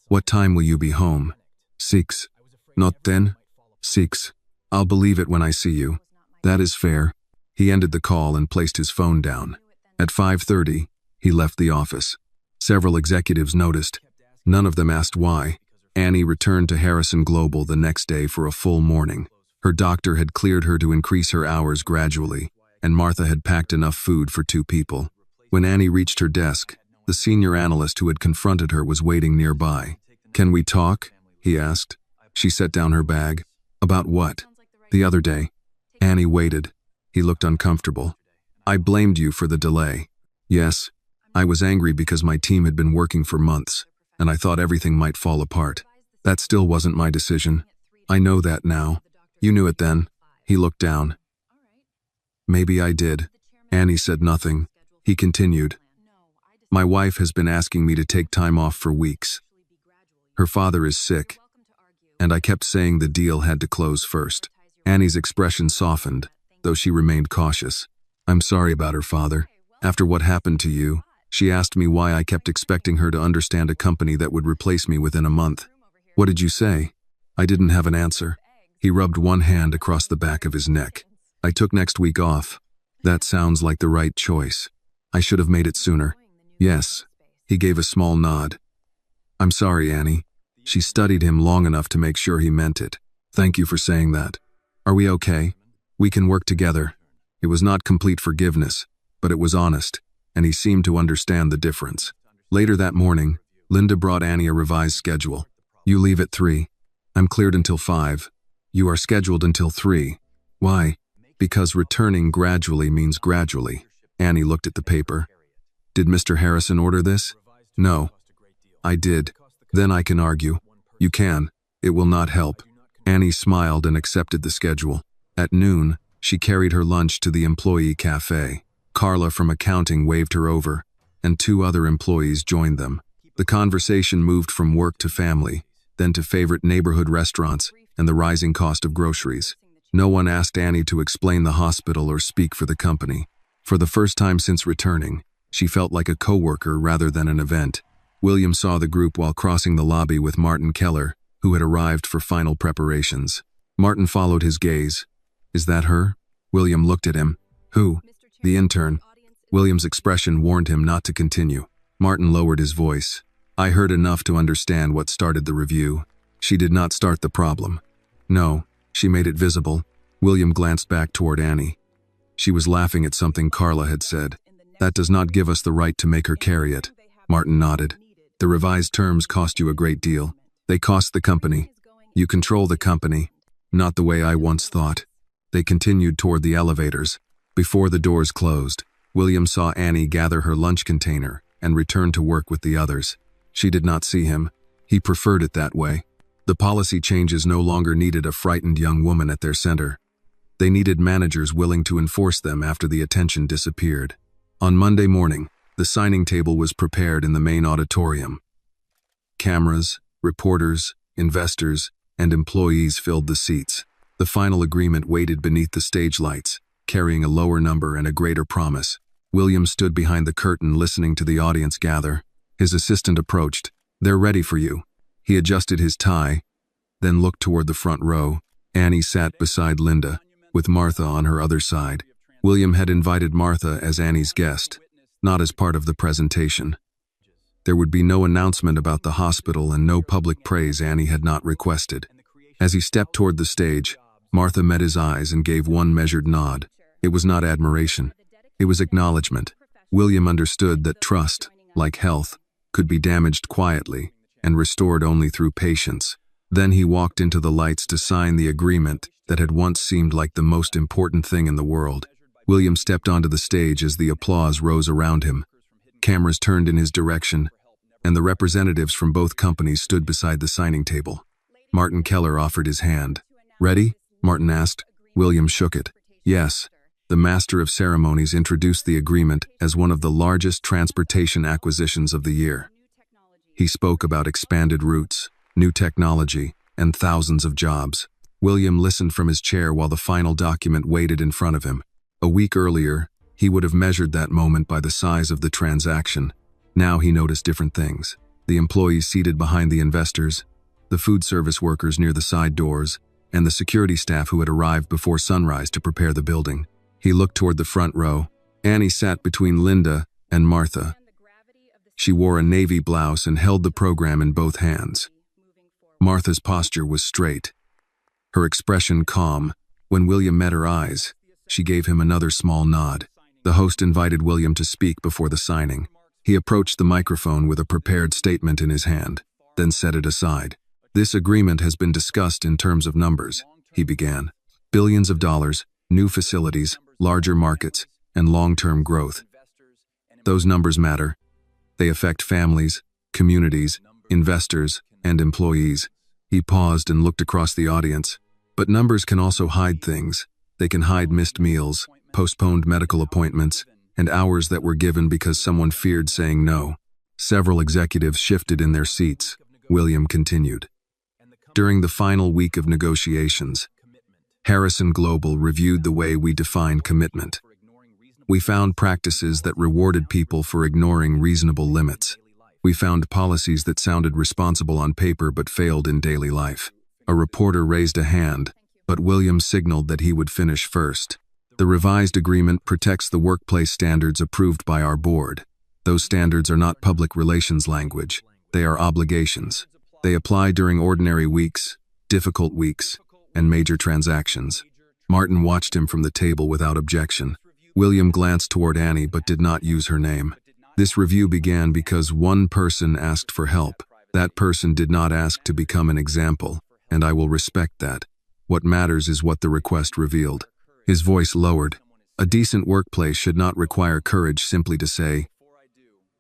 What time will you be home? 6. Not 10? 6. I'll believe it when I see you. That is fair. He ended the call and placed his phone down. At 5:30, he left the office. Several executives noticed. None of them asked why. Annie returned to Harrison Global the next day for a full morning. Her doctor had cleared her to increase her hours gradually, and Martha had packed enough food for 2 people. When Annie reached her desk, the senior analyst who had confronted her was waiting nearby. Can we talk? He asked. She set down her bag. About what? The other day. Annie waited. He looked uncomfortable. I blamed you for the delay. Yes. I was angry because my team had been working for months, and I thought everything might fall apart. That still wasn't my decision. I know that now. You knew it then. He looked down. Maybe I did. Annie said nothing. He continued. My wife has been asking me to take time off for weeks. Her father is sick, and I kept saying the deal had to close first. Annie's expression softened, though she remained cautious. I'm sorry about her father. After what happened to you, she asked me why I kept expecting her to understand a company that would replace me within a month. What did you say? I didn't have an answer. He rubbed one hand across the back of his neck. I took next week off. That sounds like the right choice. I should have made it sooner. Yes. He gave a small nod. I'm sorry, Annie. She studied him long enough to make sure he meant it. Thank you for saying that. Are we okay? We can work together. It was not complete forgiveness, but it was honest, and he seemed to understand the difference. Later that morning, Linda brought Annie a revised schedule. You leave at 3. I'm cleared until 5. You are scheduled until 3. Why? Because returning gradually means gradually. Annie looked at the paper. Did Mr. Harrison order this? No. I did. Then I can argue. You can. It will not help. Annie smiled and accepted the schedule. At noon, she carried her lunch to the employee cafe. Carla from accounting waved her over, and 2 other employees joined them. The conversation moved from work to family, then to favorite neighborhood restaurants and the rising cost of groceries. No one asked Annie to explain the hospital or speak for the company. For the first time since returning, she felt like a coworker rather than an event. William saw the group while crossing the lobby with Martin Keller, who had arrived for final preparations. Martin followed his gaze. Is that her? William looked at him. Who? The intern. William's expression warned him not to continue. Martin lowered his voice. I heard enough to understand what started the review. She did not start the problem. No, she made it visible. William glanced back toward Annie. She was laughing at something Carla had said. That does not give us the right to make her carry it. Martin nodded. The revised terms cost you a great deal. They cost the company. You control the company. Not the way I once thought. They continued toward the elevators. Before the doors closed, William saw Annie gather her lunch container and return to work with the others. She did not see him. He preferred it that way. The policy changes no longer needed a frightened young woman at their center. They needed managers willing to enforce them after the attention disappeared. On Monday morning, the signing table was prepared in the main auditorium. Cameras, reporters, investors, and employees filled the seats. The final agreement waited beneath the stage lights, carrying a lower number and a greater promise. William stood behind the curtain listening to the audience gather. His assistant approached. They're ready for you. He adjusted his tie, then looked toward the front row. Annie sat beside Linda, with Martha on her other side. William had invited Martha as Annie's guest, not as part of the presentation. There would be no announcement about the hospital and no public praise Annie had not requested. As he stepped toward the stage, Martha met his eyes and gave one measured nod. It was not admiration. It was acknowledgement. William understood that trust, like health, could be damaged quietly and restored only through patience. Then he walked into the lights to sign the agreement that had once seemed like the most important thing in the world. William stepped onto the stage as the applause rose around him. Cameras turned in his direction, and the representatives from both companies stood beside the signing table. Martin Keller offered his hand. "Ready?" Martin asked. William shook it. "Yes." The master of ceremonies introduced the agreement as one of the largest transportation acquisitions of the year. He spoke about expanded routes, new technology, and thousands of jobs. William listened from his chair while the final document waited in front of him. A week earlier, he would have measured that moment by the size of the transaction. Now he noticed different things. The employees seated behind the investors, the food service workers near the side doors, and the security staff who had arrived before sunrise to prepare the building. He looked toward the front row. Annie sat between Linda and Martha. She wore a navy blouse and held the program in both hands. Martha's posture was straight, her expression calm. When William met her eyes, she gave him another small nod. The host invited William to speak before the signing. He approached the microphone with a prepared statement in his hand, then set it aside. "This agreement has been discussed in terms of numbers," he began. "Billions of dollars, new facilities, larger markets, and long-term growth. Those numbers matter. They affect families, communities, investors, and employees." He paused and looked across the audience. But numbers can also hide things. They can hide missed meals, postponed medical appointments, and hours that were given because someone feared saying no. Several executives shifted in their seats. William continued. "During the final week of negotiations, Harrison Global reviewed the way we define commitment. We found practices that rewarded people for ignoring reasonable limits. We found policies that sounded responsible on paper but failed in daily life." A reporter raised a hand, but William signaled that he would finish first. "The revised agreement protects the workplace standards approved by our board. Those standards are not public relations language. They are obligations. They apply during ordinary weeks, difficult weeks, and major transactions." Martin watched him from the table without objection. William glanced toward Annie but did not use her name. "This review began because one person asked for help. That person did not ask to become an example, and I will respect that. What matters is what the request revealed." His voice lowered. A decent workplace should not require courage simply to say,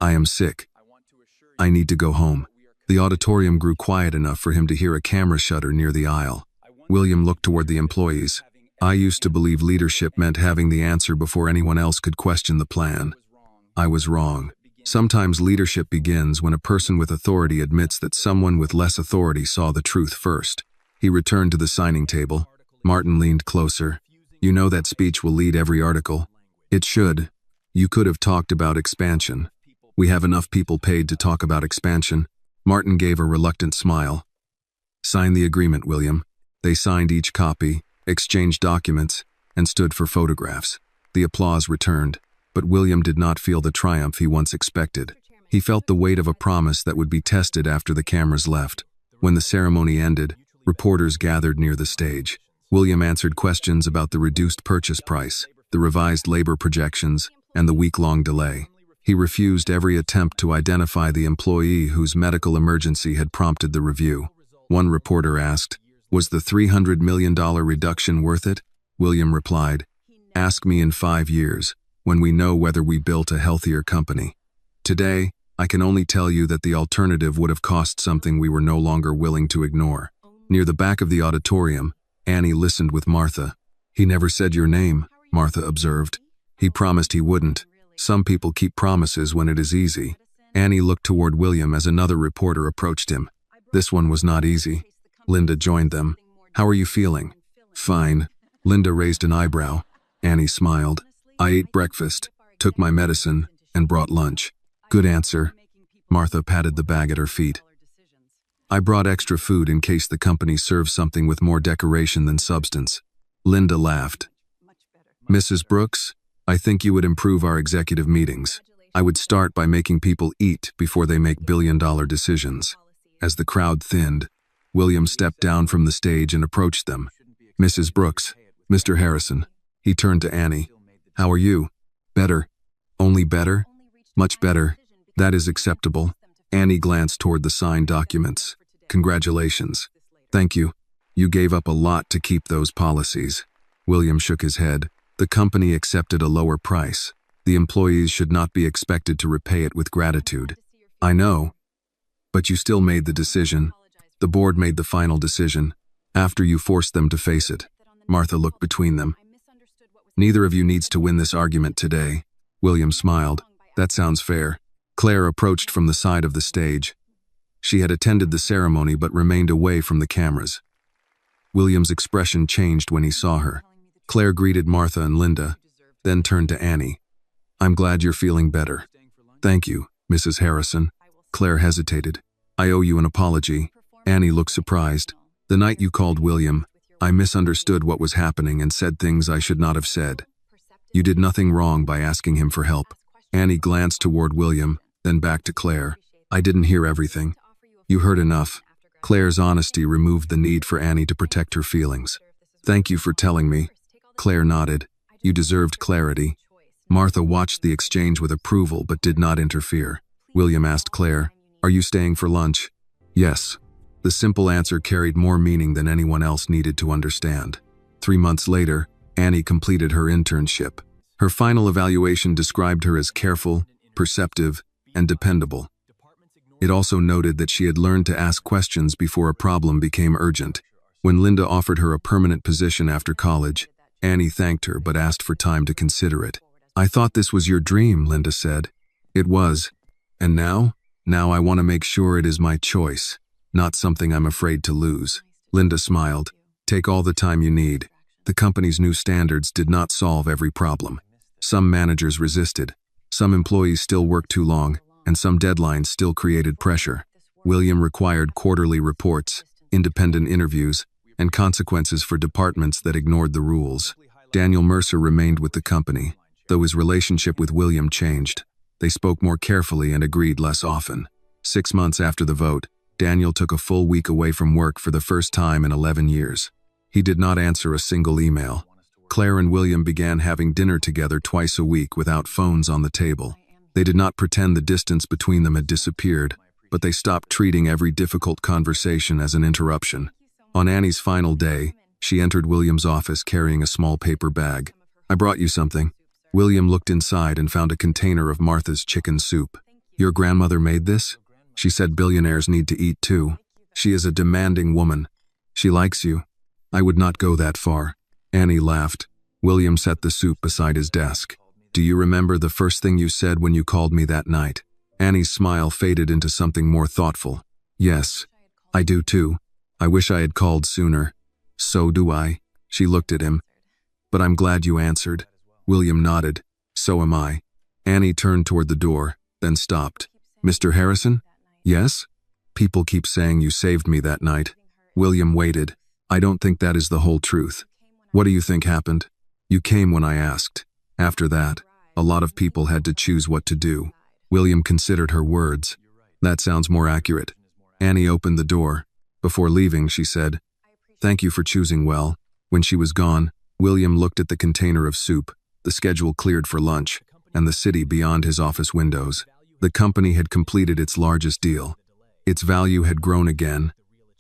"I am sick. I need to go home." The auditorium grew quiet enough for him to hear a camera shutter near the aisle. William looked toward the employees. "I used to believe leadership meant having the answer before anyone else could question the plan. I was wrong. Sometimes leadership begins when a person with authority admits that someone with less authority saw the truth first." He returned to the signing table. Martin leaned closer. "You know that speech will lead every article." "It should. You could have talked about expansion. We have enough people paid to talk about expansion." Martin gave a reluctant smile. "Sign the agreement, William." They signed each copy, exchanged documents, and stood for photographs. The applause returned, but William did not feel the triumph he once expected. He felt the weight of a promise that would be tested after the cameras left. When the ceremony ended, reporters gathered near the stage. William answered questions about the reduced purchase price, the revised labor projections, and the week-long delay. He refused every attempt to identify the employee whose medical emergency had prompted the review. One reporter asked, "Was the $300 million reduction worth it?" William replied, "Ask me in 5 years, when we know whether we built a healthier company. Today, I can only tell you that the alternative would have cost something we were no longer willing to ignore." Near the back of the auditorium, Annie listened with Martha. "He never said your name," Martha observed. "He promised he wouldn't. Some people keep promises when it is easy." Annie looked toward William as another reporter approached him. This one was not easy. Linda joined them. "How are you feeling?" "Fine." Linda raised an eyebrow. Annie smiled. "I ate breakfast, took my medicine, and brought lunch." "Good answer." Martha patted the bag at her feet. "I brought extra food in case the company serves something with more decoration than substance." Linda laughed. Mrs. Brooks, I think you would improve our executive meetings. I would start by making people eat before they make billion-dollar decisions. As the crowd thinned, William stepped down from the stage and approached them. Mrs. Brooks, Mr. Harrison. He turned to Annie. How are you? Better. Only better? Much better. That is acceptable. Annie glanced toward the signed documents. Congratulations. Thank you. You gave up a lot to keep those policies. William shook his head. The company accepted a lower price. The employees should not be expected to repay it with gratitude. I know. But you still made the decision. The board made the final decision, after you forced them to face it. Martha looked between them. Neither of you needs to win this argument today. William smiled. That sounds fair. Claire approached from the side of the stage. She had attended the ceremony but remained away from the cameras. William's expression changed when he saw her. Claire greeted Martha and Linda, then turned to Annie. I'm glad you're feeling better. Thank you, Mrs. Harrison. Claire hesitated. I owe you an apology. Annie looked surprised. The night you called William, I misunderstood what was happening and said things I should not have said. You did nothing wrong by asking him for help. Annie glanced toward William, then back to Claire. I didn't hear everything. You heard enough. Claire's honesty removed the need for Annie to protect her feelings. Thank you for telling me. Claire nodded. You deserved clarity. Martha watched the exchange with approval but did not interfere. William asked Claire, Are you staying for lunch? Yes. The simple answer carried more meaning than anyone else needed to understand. 3 months later, Annie completed her internship. Her final evaluation described her as careful, perceptive, and dependable. It also noted that she had learned to ask questions before a problem became urgent. When Linda offered her a permanent position after college, Annie thanked her but asked for time to consider it. I thought this was your dream, Linda said. It was. And now? Now I want to make sure it is my choice, not something I'm afraid to lose. Linda smiled. Take all the time you need. The company's new standards did not solve every problem. Some managers resisted. Some employees still worked too long, and some deadlines still created pressure. William required quarterly reports, independent interviews, and consequences for departments that ignored the rules. Daniel Mercer remained with the company, though his relationship with William changed. They spoke more carefully and agreed less often. 6 months after the vote, Daniel took a full week away from work for the first time in 11 years. He did not answer a single email. Claire and William began having dinner together twice a week without phones on the table. They did not pretend the distance between them had disappeared, but they stopped treating every difficult conversation as an interruption. On Annie's final day, she entered William's office carrying a small paper bag. I brought you something. William looked inside and found a container of Martha's chicken soup. Your grandmother made this? She said billionaires need to eat too. She is a demanding woman. She likes you. I would not go that far. Annie laughed. William set the soup beside his desk. Do you remember the first thing you said when you called me that night? Annie's smile faded into something more thoughtful. Yes, I do too. I wish I had called sooner. So do I. She looked at him. But I'm glad you answered. William nodded. So am I. Annie turned toward the door, then stopped. Mr. Harrison? Yes? People keep saying you saved me that night. William waited. I don't think that is the whole truth. What do you think happened? You came when I asked. After that, a lot of people had to choose what to do. William considered her words. That sounds more accurate. Annie opened the door. Before leaving, she said, Thank you for choosing well. When she was gone, William looked at the container of soup, the schedule cleared for lunch, and the city beyond his office windows. The company had completed its largest deal. Its value had grown again,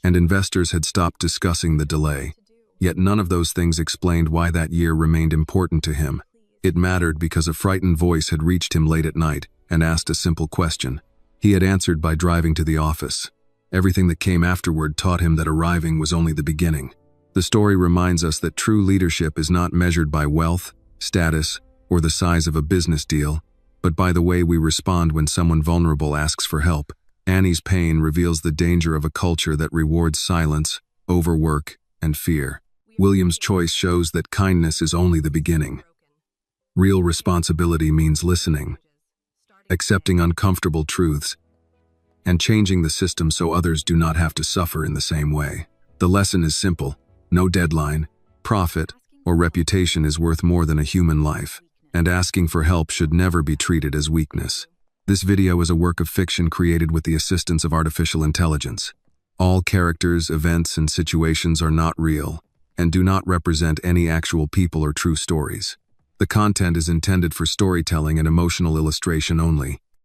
and investors had stopped discussing the delay. Yet none of those things explained why that year remained important to him. It mattered because a frightened voice had reached him late at night and asked a simple question. He had answered by driving to the office. Everything that came afterward taught him that arriving was only the beginning. The story reminds us that true leadership is not measured by wealth, status, or the size of a business deal, but by the way we respond when someone vulnerable asks for help. Annie's pain reveals the danger of a culture that rewards silence, overwork, and fear. William's choice shows that kindness is only the beginning. Real responsibility means listening, accepting uncomfortable truths, and changing the system so others do not have to suffer in the same way. The lesson is simple. No deadline, profit, or reputation is worth more than a human life, and asking for help should never be treated as weakness. This video is a work of fiction created with the assistance of artificial intelligence. All characters, events, and situations are not real, and do not represent any actual people or true stories. The content is intended for storytelling and emotional illustration only.